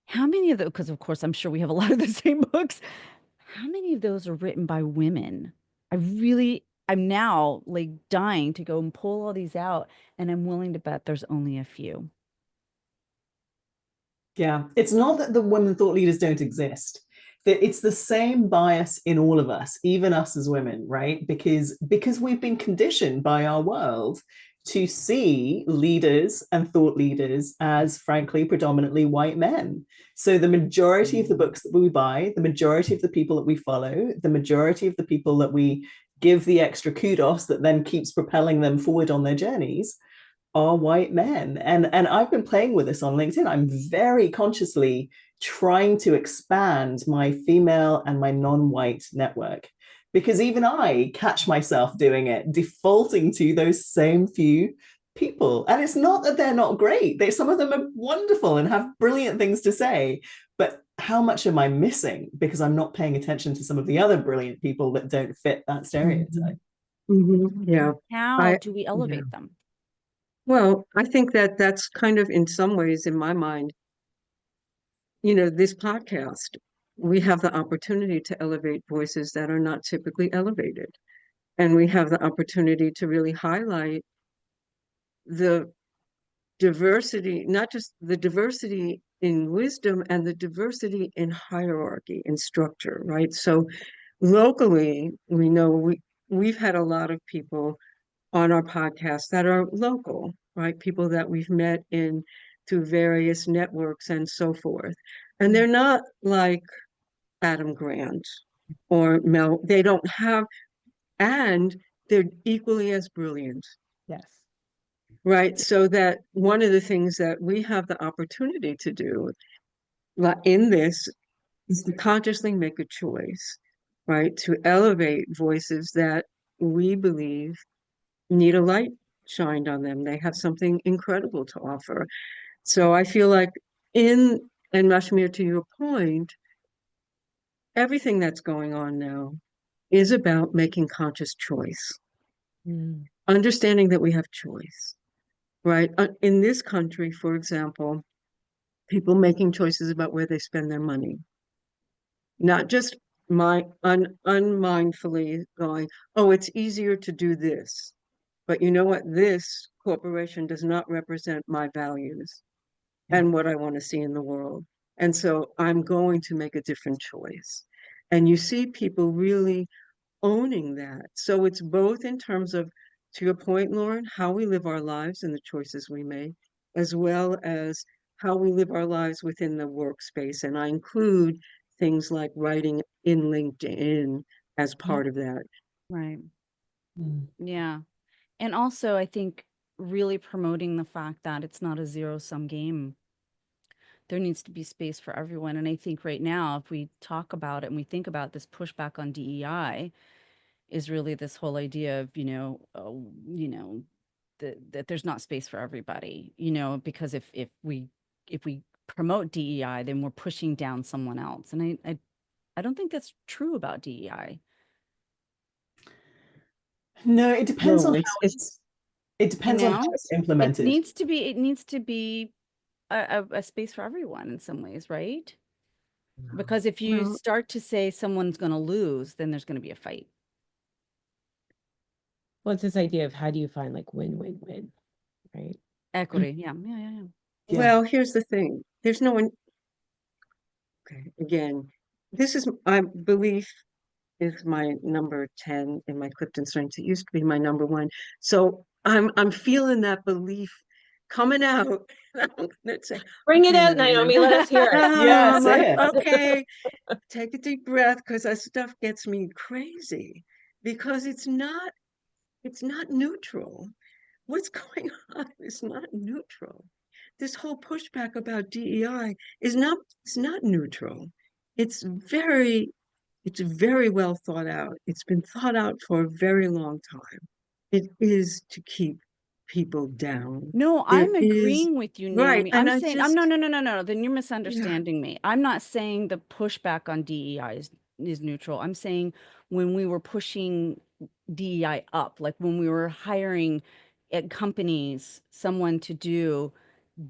how many of those? Because of course, I'm sure we have a lot of the same books. How many of those are written by women? I'm now like dying to go and pull all these out, and I'm willing to bet there's only a few. Yeah, it's not that the women thought leaders don't exist. That it's the same bias in all of us, even us as women, right? Because we've been conditioned by our world to see leaders and thought leaders as, frankly, predominantly white men. So the majority of the books that we buy, the majority of the people that we follow, the majority of the people that we give the extra kudos that then keeps propelling them forward on their journeys are white men. And I've been playing with this on LinkedIn. I'm very consciously trying to expand my female and my non-white network because even I catch myself doing it, defaulting to those same few people. And it's not that they're not great. Some of them are wonderful and have brilliant things to say, but how much am I missing because I'm not paying attention to some of the other brilliant people that don't fit that stereotype? Yeah. How I do we yeah. elevate them? Well, I think that that's kind of in some ways in my mind, this podcast, we have the opportunity to elevate voices that are not typically elevated. And we have the opportunity to really highlight the diversity, not just the diversity in wisdom and the diversity in hierarchy and structure, right? So locally, we know we've had a lot of people on our podcast that are local, right? People that we've met in through various networks and so forth. And they're not like Adam Grant or Mel, they don't have, and they're equally as brilliant, Yes. right? So that one of the things that we have the opportunity to do in this is to consciously make a choice, right? To elevate voices that we believe need a light shined on them. They have something incredible to offer. So I feel like and Rashmir, to your point, everything that's going on now is about making conscious choice, Mm. understanding that we have choice, right? In this country, for example, people making choices about where they spend their money, not just unmindfully going, oh, it's easier to do this. But you know what? This corporation does not represent my values Yeah. and what I want to see in the world. And so I'm going to make a different choice. And you see people really owning that. So it's both in terms of, to your point, Lauren, how we live our lives and the choices we make, as well as how we live our lives within the workspace. And I include things like writing in LinkedIn as Yeah. part of that. Right. Mm. Yeah. And also, I think really promoting the fact that it's not a zero-sum game. There needs to be space for everyone. And I think right now, if we talk about it and we think about this pushback on DEI, is really this whole idea of, that there's not space for everybody, because if we promote DEI, then we're pushing down someone else. And I don't think that's true about DEI. No, it depends No, on how it's it depends on how it's It implemented. needs to be a space for everyone in some ways, right? Because if you well, start to say someone's going to lose, then there's going to be a fight. Well, it's this idea of how do you find like win-win-win, right? Equity. Yeah. Yeah. well, here's the thing. There's no one. Okay, again, this is I belief is my number 10 in my Clifton Strengths. It used to be my number one. So I'm feeling that belief coming out. I'm gonna say, Bring it okay, out, Marilyn. Naomi. Let us hear it. Yeah, Like, say it. okay, take a deep breath because that stuff gets me crazy because it's not neutral. What's going on is not neutral. This whole pushback about DEI it's not neutral. It's very well thought out. It's been thought out for a very long time. It is to keep people down. No, There I'm is, agreeing with you, right. Naomi. And I'm I saying, just, no, no, no, no, no. Then you're yeah, misunderstanding me. I'm not saying the pushback on DEI is neutral. I'm saying when we were pushing DEI up, like when we were hiring at companies someone to do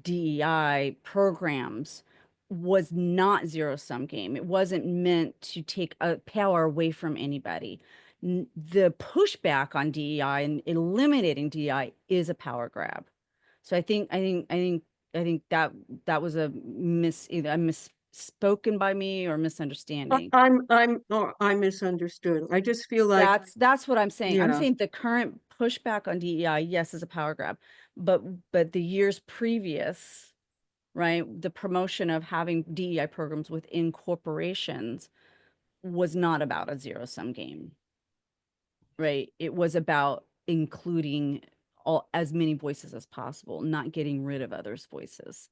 DEI programs, was not zero sum game. It wasn't meant to take a power away from anybody. The pushback on DEI and eliminating DEI is a power grab. So I think that that was either a misspoken by me or misunderstanding. or I misunderstood. I just feel like, That's what I'm saying. I'm yeah, saying the current pushback on DEI, yes, is a power grab, but the years previous, right, the promotion of having DEI programs within corporations was not about a zero sum game, right? It was about including all as many voices as possible, not getting rid of others' voices.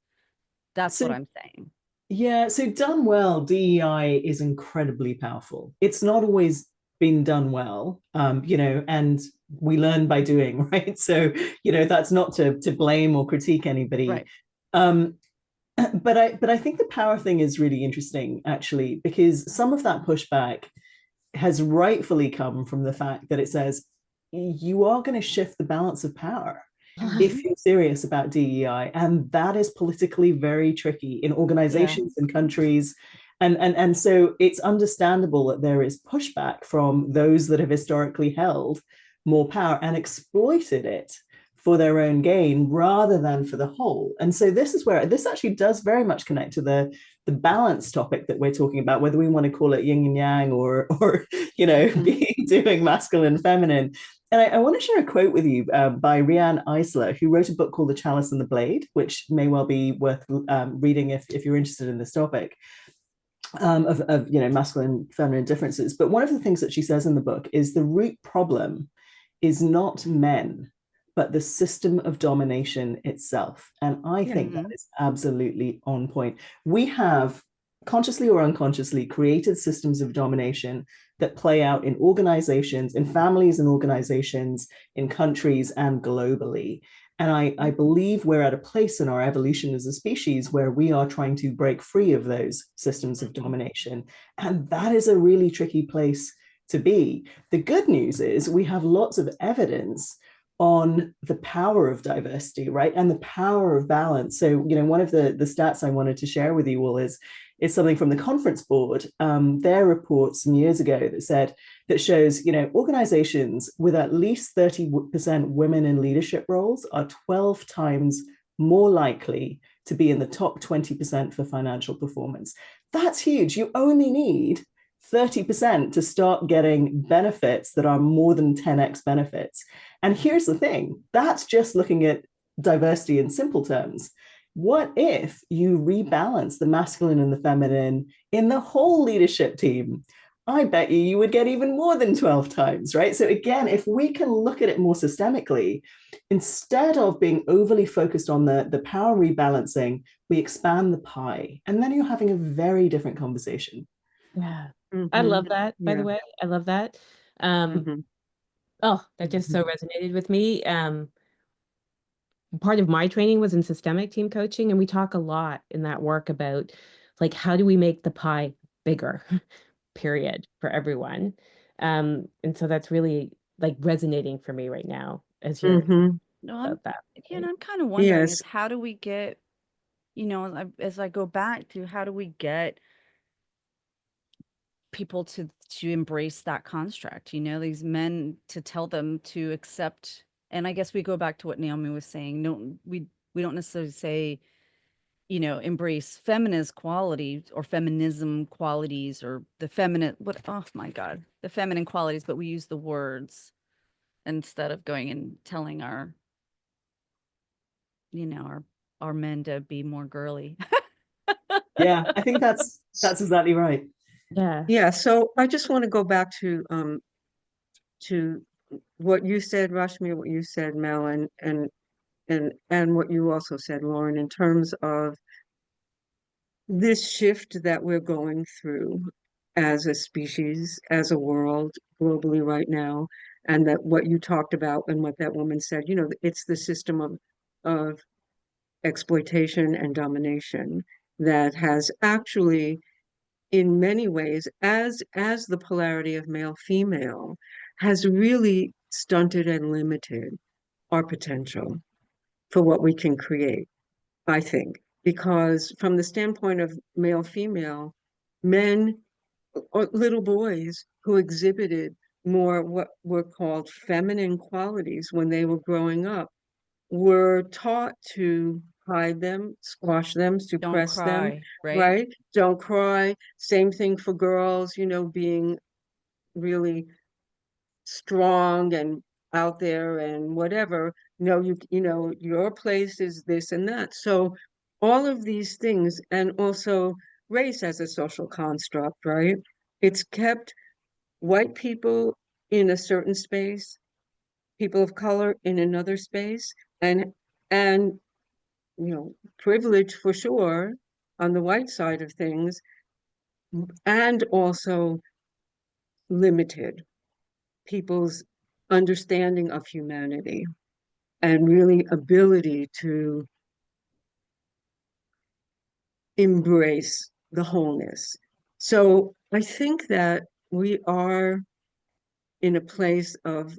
That's what So I'm saying. yeah, so done well, DEI is incredibly powerful. It's not always been done well, and we learn by doing, right? So, that's not to blame or critique anybody. Right. Um, but I think the power thing is really interesting, actually, because some of that pushback has rightfully come from the fact that it says you are going to shift the balance of power if you're serious about DEI. And that is politically very tricky in Yeah. organizations and countries. And so it's understandable that there is pushback from those that have historically held more power and exploited it for their own gain rather than for the whole. And so this is where this actually does very much connect to the balance topic that we're talking about, whether we want to call it yin and yang or doing masculine and feminine. And I want to share a quote with you by Rianne Eisler, who wrote a book called The Chalice and the Blade, which may well be worth reading if you're interested in this topic of masculine feminine differences. But one of the things that she says in the book is the root problem is not men, but the system of domination itself. And I think that is absolutely on point. We have consciously or unconsciously created systems of domination that play out in organizations, in families and organizations, in countries and globally. And I believe we're at a place in our evolution as a species where we are trying to break free of those systems of domination. And that is a really tricky place to be. The good news is we have lots of evidence on the power of diversity, right? And the power of balance. So, one of the stats I wanted to share with you all is something from the conference board. Their report some years ago that shows, organizations with at least 30% women in leadership roles are 12 times more likely to be in the top 20% for financial performance. That's huge. You only need 30% to start getting benefits that are more than 10x benefits. And here's the thing, that's just looking at diversity in simple terms. What if you rebalance the masculine and the feminine in the whole leadership team? I bet you would get even more than 12 times, right? So again, if we can look at it more systemically, instead of being overly focused on the power rebalancing, we expand the pie. And then you're having a very different conversation. Yeah. I love that, by the yeah. way. I love that. Mhm. Oh, that just so resonated with me. part of my training was in systemic team coaching, and we talk a lot in that work about like how do we make the pie bigger, period, for everyone. And so that's really like resonating for me right now as you're Mm-hmm. No, about that. I'm kind of wondering Yes. is how do we get, as I go back to how do we get people to embrace that construct, these men to tell them to accept. And I guess we go back to what Naomi was saying. No, we don't necessarily say, embrace feminist qualities or feminism qualities or the feminine, what, oh my God, the feminine qualities, but we use the words instead of going and telling our men to be more girly. Yeah, I think that's exactly right. Yeah. Yeah. So I just want to go back to what you said, Rashmir, what you said, Mel, and what you also said, Lauren, in terms of this shift that we're going through as a species, as a world, globally right now, and that what you talked about and what that woman said, it's the system of exploitation and domination that has actually, in many ways, as the polarity of male female has really stunted and limited our potential for what we can create, I think, because from the standpoint of male female, men or little boys who exhibited more what were called feminine qualities when they were growing up were taught to hide them, squash them, Don't suppress them, cry, right? right? Don't cry. Same thing for girls, being really strong and out there and whatever. No, your place is this and that. So all of these things, and also race as a social construct, right? It's kept white people in a certain space, people of color in another space, and privilege for sure on the white side of things, and also limited people's understanding of humanity and really ability to embrace the wholeness. So I think that we are in a place of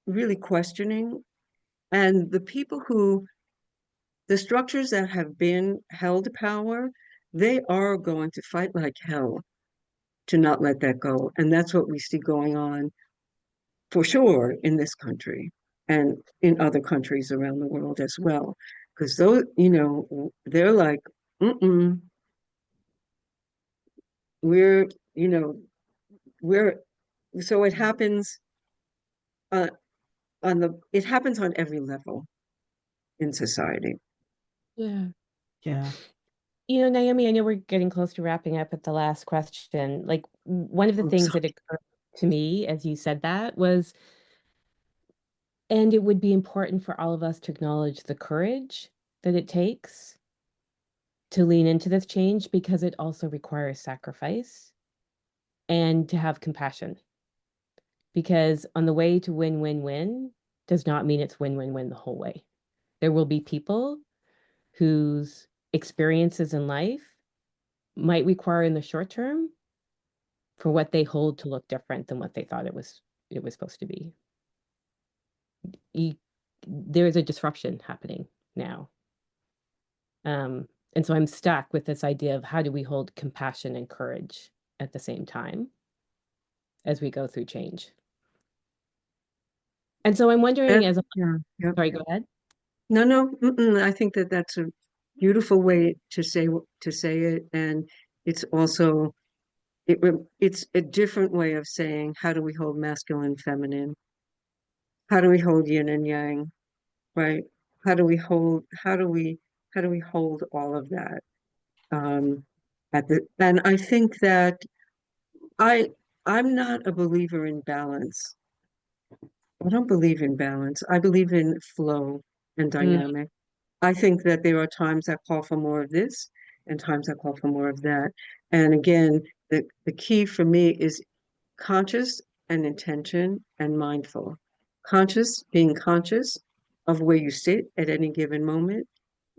really questioning, and the structures that have been held power, they are going to fight like hell to not let that go. And that's what we see going on for sure in this country and in other countries around the world as well. Because those, they're like, mm-mm, we're, you know, we're, so it happens uh, it happens on every level in society. Yeah. Yeah. Naomi, I know we're getting close to wrapping up at the last question. Like one of the Oh, things so that occurred to me as you said that was, and it would be important for all of us to acknowledge the courage that it takes to lean into this change because it also requires sacrifice and to have compassion. Because on the way to win, win, win does not mean it's win, win, win the whole way. There will be people whose experiences in life might require in the short term for what they hold to look different than what they thought it was supposed to be. You, there's a disruption happening now. And so I'm stuck with this idea of how do we hold compassion and courage at the same time as we go through change. And so I'm wondering as yeah, yeah. sorry, go ahead. No, no, mm-mm. I think that that's a beautiful way to say it, and it's also it's a different way of saying how do we hold masculine, feminine, how do we hold yin and yang, right? How do we hold all of that? Um, and I think that I I'm not a believer in balance. I don't believe in balance. I believe in flow and Mm, dynamic. I think that there are times that call for more of this and times that call for more of that. And again, the key for me is conscious and intention and mindful. Being conscious of where you sit at any given moment,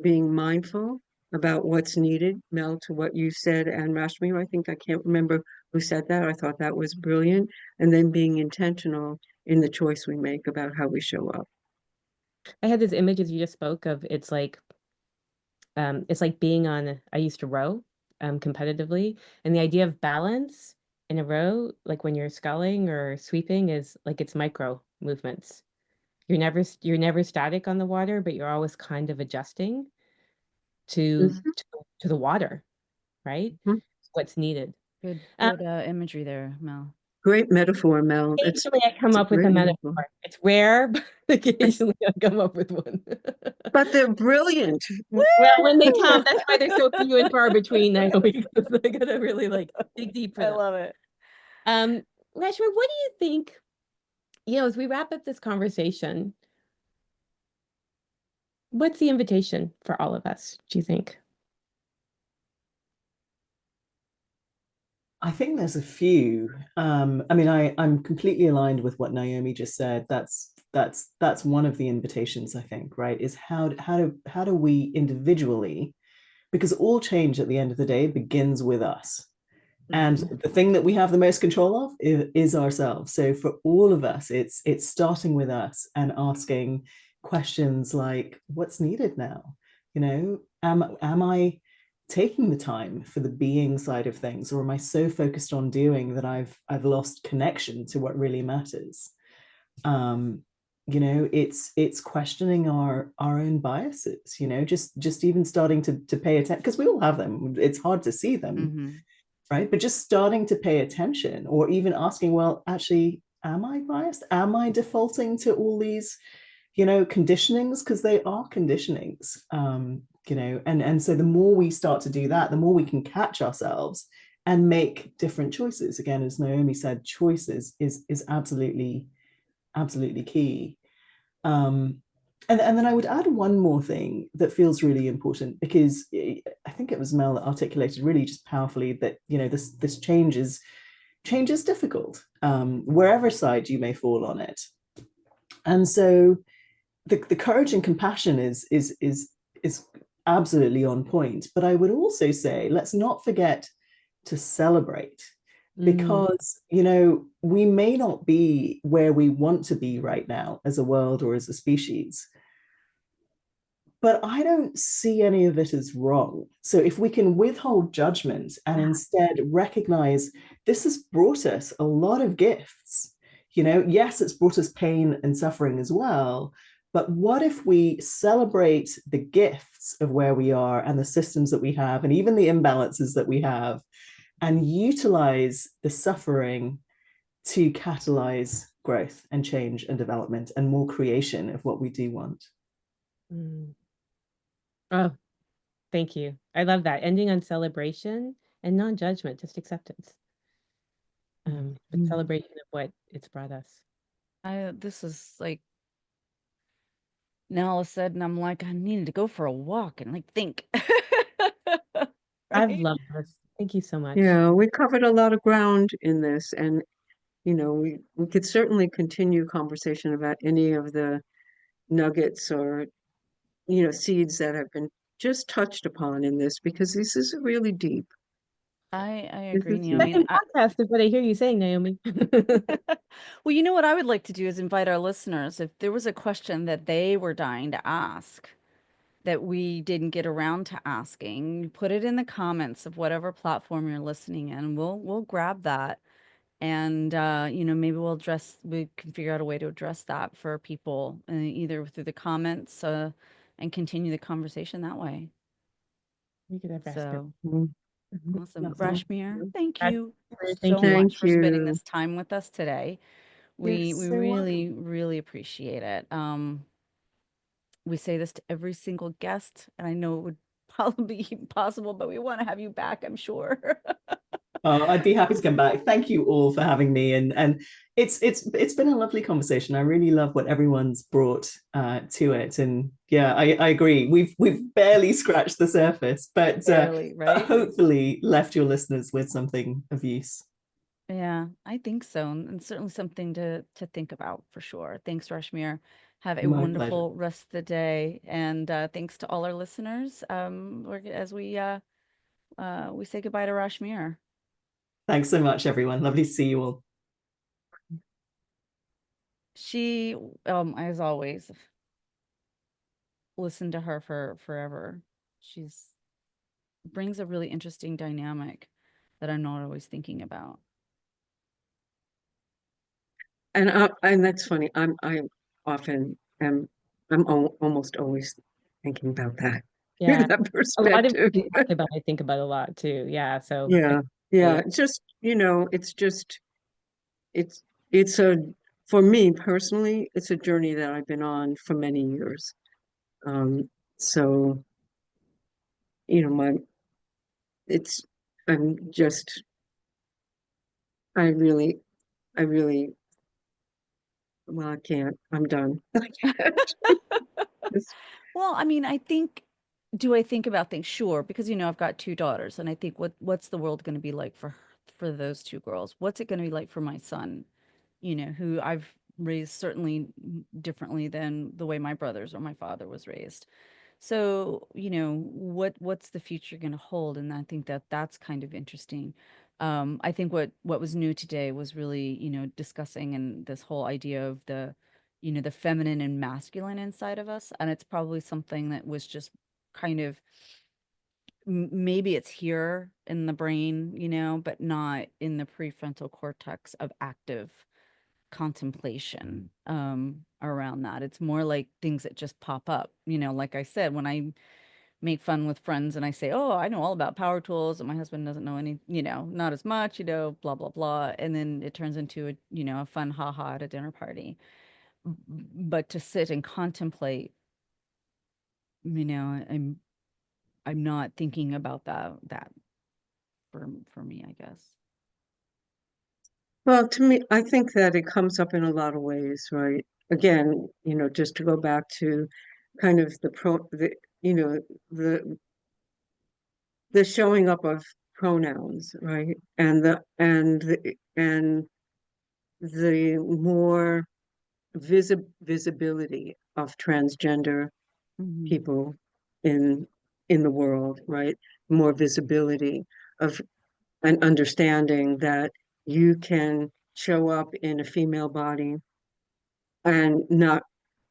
being mindful about what's needed. Mel, to what you said, and Rashmir, I think, I can't remember who said that. I thought that was brilliant. And then being intentional in the choice we make about how we show up. I had this image as you just spoke of it's like being on, I used to row competitively, and the idea of balance in a row, like when you're sculling or sweeping, is like it's micro movements. You're never static on the water, but you're always kind of adjusting to Mhm, to the water, right? mhm. What's needed. Good, Um, good imagery there, Mel. Great metaphor, Mel. Occasionally I come It's a up with great a metaphor. metaphor. It's rare, but occasionally I come up with one. But they're brilliant. Well, when they come, that's why they're so few and far between, Naomi, because I gotta really like dig deep for I them. love it. Um, Rashmir, what do you think, as we wrap up this conversation, what's the invitation for all of us, do you think? I think there's a few. I mean, I'm completely aligned with what Naomi just said. That's one of the invitations, I think, right? Is how do we individually, because all change at the end of the day begins with us. And Mhm. the thing that we have the most control of is ourselves. So for all of us, it's starting with us and asking questions like, what's needed now? Am I taking the time for the being side of things, or am I so focused on doing that I've lost connection to what really matters? um it's questioning our own biases, just even starting to pay attention, because we all have them. It's hard to see them, Mm-hmm. right? But just starting to pay attention, or even asking, well, actually, am I biased? Am I defaulting to all these, conditionings? Because they are conditionings. And so the more we start to do that, the more we can catch ourselves and make different choices. Again, as Naomi said, choices is absolutely key. Um, and then I would add one more thing that feels really important, because I think it was Mel that articulated really just powerfully that, this change is difficult, wherever side you may fall on it. And so the courage and compassion is absolutely on point. But I would also say, let's not forget to celebrate, Mm, because we may not be where we want to be right now as a world or as a species, but I don't see any of it as wrong. So if we can withhold judgment and instead recognize this has brought us a lot of gifts, yes, it's brought us pain and suffering as well. But what if we celebrate the gifts of where we are and the systems that we have, and even the imbalances that we have, and utilize the suffering to catalyze growth and change and development and more creation of what we do want? mm. Oh, thank you. I love that. Ending on celebration and non-judgment, just acceptance. But celebration of what it's brought us. This is like, now all of a sudden I'm like, I needed to go for a walk and like think. I've Right? loved this. Thank you so much. Yeah, we covered a lot of ground in this, and we could certainly continue conversation about any of the nuggets or seeds that have been just touched upon in this, because this is really deep. I This agree, is deep. Naomi. Second podcast is what I hear you saying, Naomi. Well, you know what I would like to do is invite our listeners, if there was a question that they were dying to ask that we didn't get around to asking, put it in the comments of whatever platform you're listening in. We'll grab that, and maybe we can figure out a way to address that for people, either through the comments, and continue the conversation that way. We could have asked it. So Mhm. awesome. Awesome. Rashmir, thank That's you great. Thank so you. much Thank for spending you. this time with us today. You're We so welcome. really, really appreciate it. We say this to every single guest, and I know it would probably be impossible, but we want to have you back, I'm sure. I'd be happy to come back. Thank you all for having me, and it's been a lovely conversation. I really love what everyone's brought to it, and yeah, I agree. We've barely scratched the surface, Barely, but right? hopefully left your listeners with something of use. Yeah, I think so. And certainly something to think about for sure. Thanks, Rashmir. Have a My pleasure. wonderful rest of the day, and thanks to all our listeners. As we say goodbye to Rashmir. Thanks so much, everyone. Lovely to see you all. She, as always, listen to her for forever. She's brings a really interesting dynamic that I'm not always thinking about. And that's funny. I often am. Almost always thinking about that. Yeah. That A lot of perspective. what you talk about, I think about a lot too. Yeah. So I Yeah, totally yeah. Just, it's it's a for me personally, it's a journey that I've been on for many years. So, my it's I'm just I really I really well, I can't. I'm done. I can't. It's- Well, I mean, do I think about things? Sure, because I've got two daughters, and I think what's the world going to be like for those two girls? What's it going to be like for my son? Who I've raised certainly differently than the way my brothers or my father was raised. So, what's the future going to hold? And I think that that's kind of interesting. I think what was new today was really, discussing and this whole idea of the feminine and masculine inside of us. And it's probably something that was just kind of maybe it's here in the brain, but not in the prefrontal cortex of active contemplation around that. It's more like things that just pop up. Like I said, when I make fun with friends and I say, "Oh, I know all about power tools," and my husband doesn't know any, not as much, blah blah blah, and then it turns into a fun haha at a dinner party. But to sit and contemplate, I'm not thinking about that for me, I guess. Well, to me, I think that it comes up in a lot of ways, right? Again, just to go back to kind of you know, the the showing up of pronouns, right? And the more visibility of transgender Hmm. people in the world, right? More visibility of an understanding that you can show up in a female body and not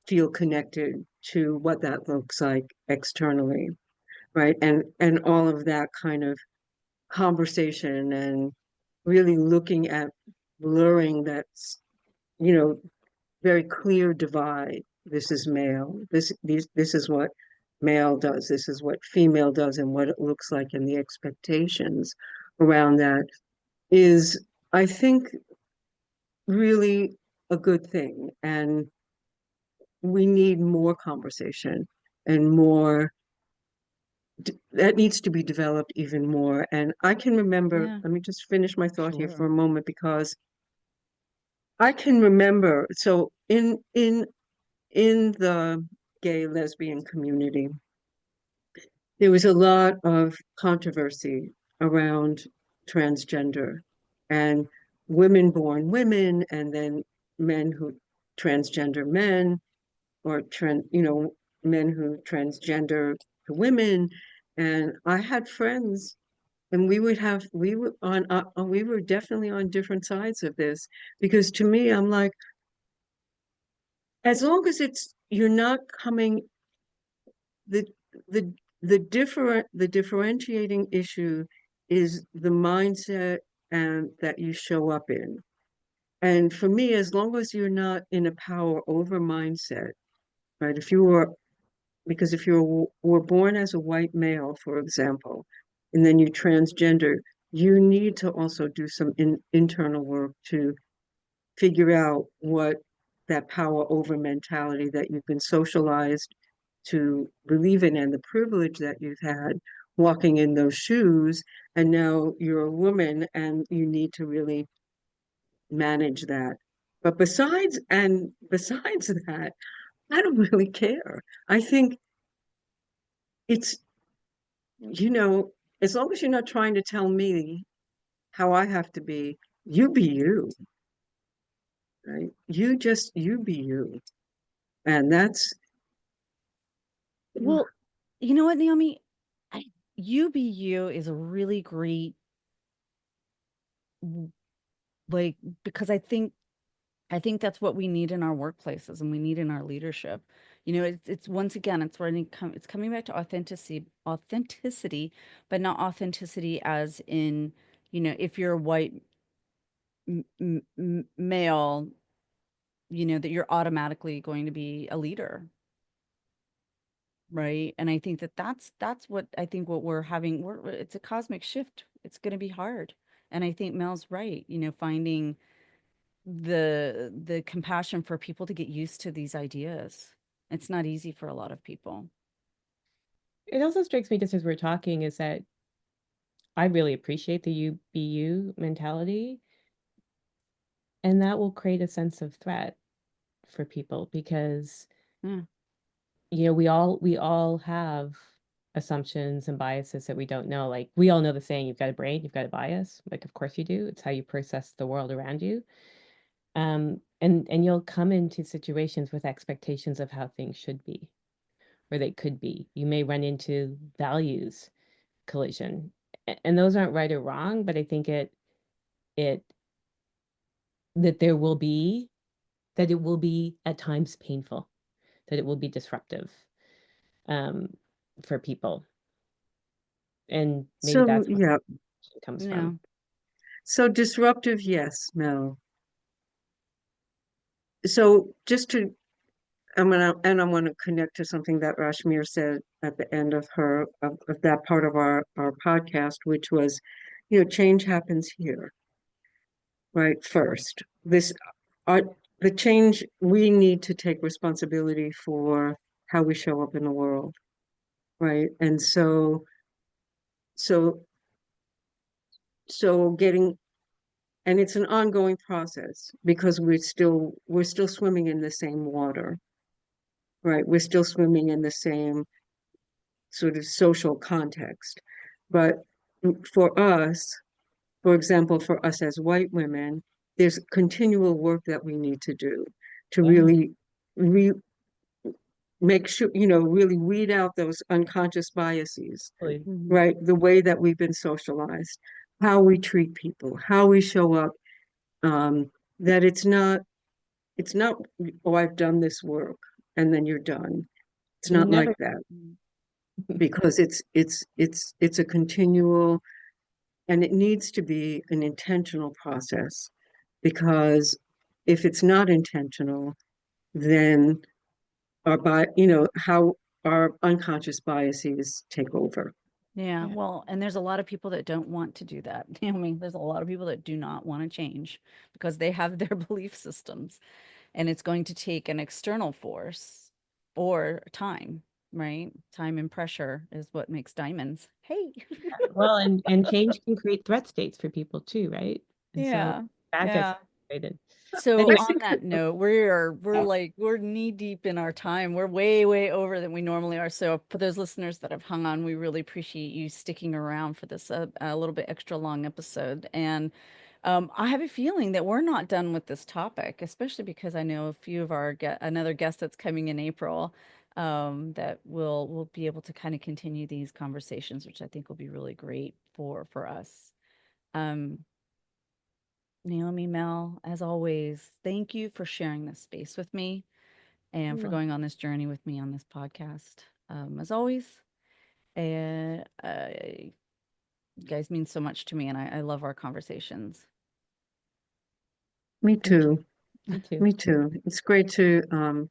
feel connected to what that looks like externally, right? And all of that kind of conversation and really looking at blurring that's, you know, very clear divide. This is male. This is what male does. This is what female does, and what it looks like, and the expectations around that is, I think, really a good thing. And we need more conversation and more that needs to be developed even more. And I can remember, Yeah, let me just finish my thought here for sure. a moment, because I can remember, so in the gay lesbian community, there was a lot of controversy around transgender and women born women, and then men who transgender men, or men who transgender to women. And I had friends, and we were definitely on different sides of this, because to me, I'm like, as long as you're not coming, the the the differentiating issue is the mindset and that you show up in. And for me, as long as you're not in a power over mindset, right? Because if you were born as a white male, for example, and then you transgender, you need to also do some internal work to figure out what that power over mentality that you've been socialized to believe in, and the privilege that you've had walking in those shoes. And now you're a woman and you need to really manage that. But besides that, I don't really care. I think it's, you know, as long as you're not trying to tell me how I have to be, you be you, right? You be you. And that's, Well, you know what, Naomi? You be you is a really great, like, because I think that's what we need in our workplaces and we need in our leadership. You know, it's once again, it's coming back to authenticity, but not authenticity as in, you know, if you're a white male, you know, that you're automatically going to be a leader, right? And I think that that's what I think what we're having. It's a cosmic shift. It's going to be hard, and I think Mel's right. You know, finding the compassion for people to get used to these ideas. It's not easy for a lot of people. It also strikes me just as we're talking is that I really appreciate the you be you mentality, and that will create a sense of threat for people because Yeah. you know we all have assumptions and biases that we don't know. Like we all know the saying, you've got a brain, you've got a bias. Like of course you do. It's how you process the world around you. And you'll come into situations with expectations of how things should be or they could be. You may run into values collision. And those aren't right or wrong, but I think it that there will be that it will be at times painful, that it will be disruptive um, for people. And maybe so that's where yeah. it comes Yeah. from. So disruptive, yes, Mel. So just to, I'm gonna connect to something that Rashmir said at the end of of that part of our podcast, which was, change happens here, right? First, our the change, we need to take responsibility for how we show up in the world, right? And so so getting and it's an ongoing process because we're still swimming in the same water, right? We're still swimming in the same sort of social context. But for us, for example, for us as white women, there's continual work that we need to do to Yeah. really re make sure, really weed out those unconscious biases, Totally. Mhm. right? The way that we've been socialized, how we treat people, how we show up, that it's not, oh, I've done this work and then you're done. It's You not like never that because it's a continual, and it needs to be an intentional process, because if it's not intentional, then how our unconscious biases take over. Yeah, yeah. well, and there's a lot of people that don't want to do that. I mean, there's a lot of people that do not want to change because they have their belief systems, and it's going to take an external force or time, right? Time and pressure is what makes diamonds. Hey. Well, and change can create threat states for people too, right? And so Yeah. that gets Yeah. created. So Anyway, on that note, we're knee deep in our time. We're way over than we normally are. So for those listeners that have hung on, we really appreciate you sticking around for this a little bit extra long episode. And I have a feeling that we're not done with this topic, especially because I know a few of another guest that's coming in April, that will be able to kind of continue these conversations, which I think will be really great for us. Um, Naomi, Mel, as always, thank you for sharing this space with me and for going on this journey with me on this podcast. As always, you guys mean so much to me, and I love our conversations. Me thank you. too. Me too. Me too. It's great to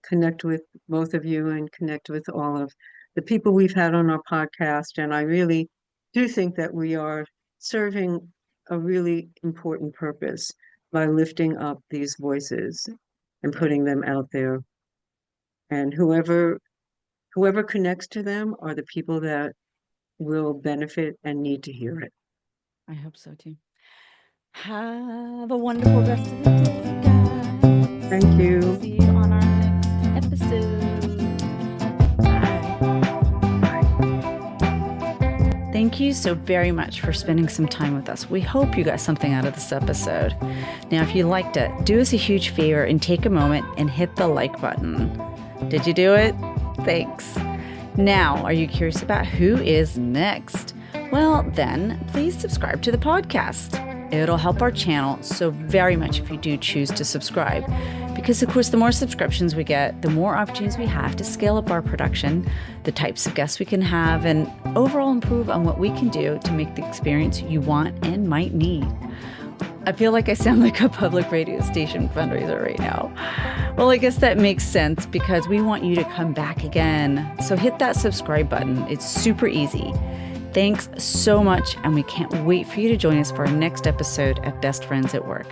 connect with both of you and connect with all of the people we've had on our podcast. And I really do think that we are serving a really important purpose by lifting up these voices and putting them out there. And whoever connects to them are the people that will benefit and need to hear it. I hope so too. Have a wonderful rest of the day, guys. Thank you. See you on our next episode. Thank you so very much for spending some time with us. We hope you got something out of this episode. Now, if you liked it, do us a huge favor and take a moment and hit the like button. Did you do it? Thanks. Now, are you curious about who is next? Well, then please subscribe to the podcast. It'll help our channel so very much if you do choose to subscribe. Because, of course, the more subscriptions we get, the more opportunities we have to scale up our production, the types of guests we can have, and overall improve on what we can do to make the experience you want and might need. I feel like I sound like a public radio station fundraiser right now. Well, I guess that makes sense because we want you to come back again. So hit that subscribe button. It's super easy. Thanks so much, and we can't wait for you to join us for our next episode of Best Friends at Work.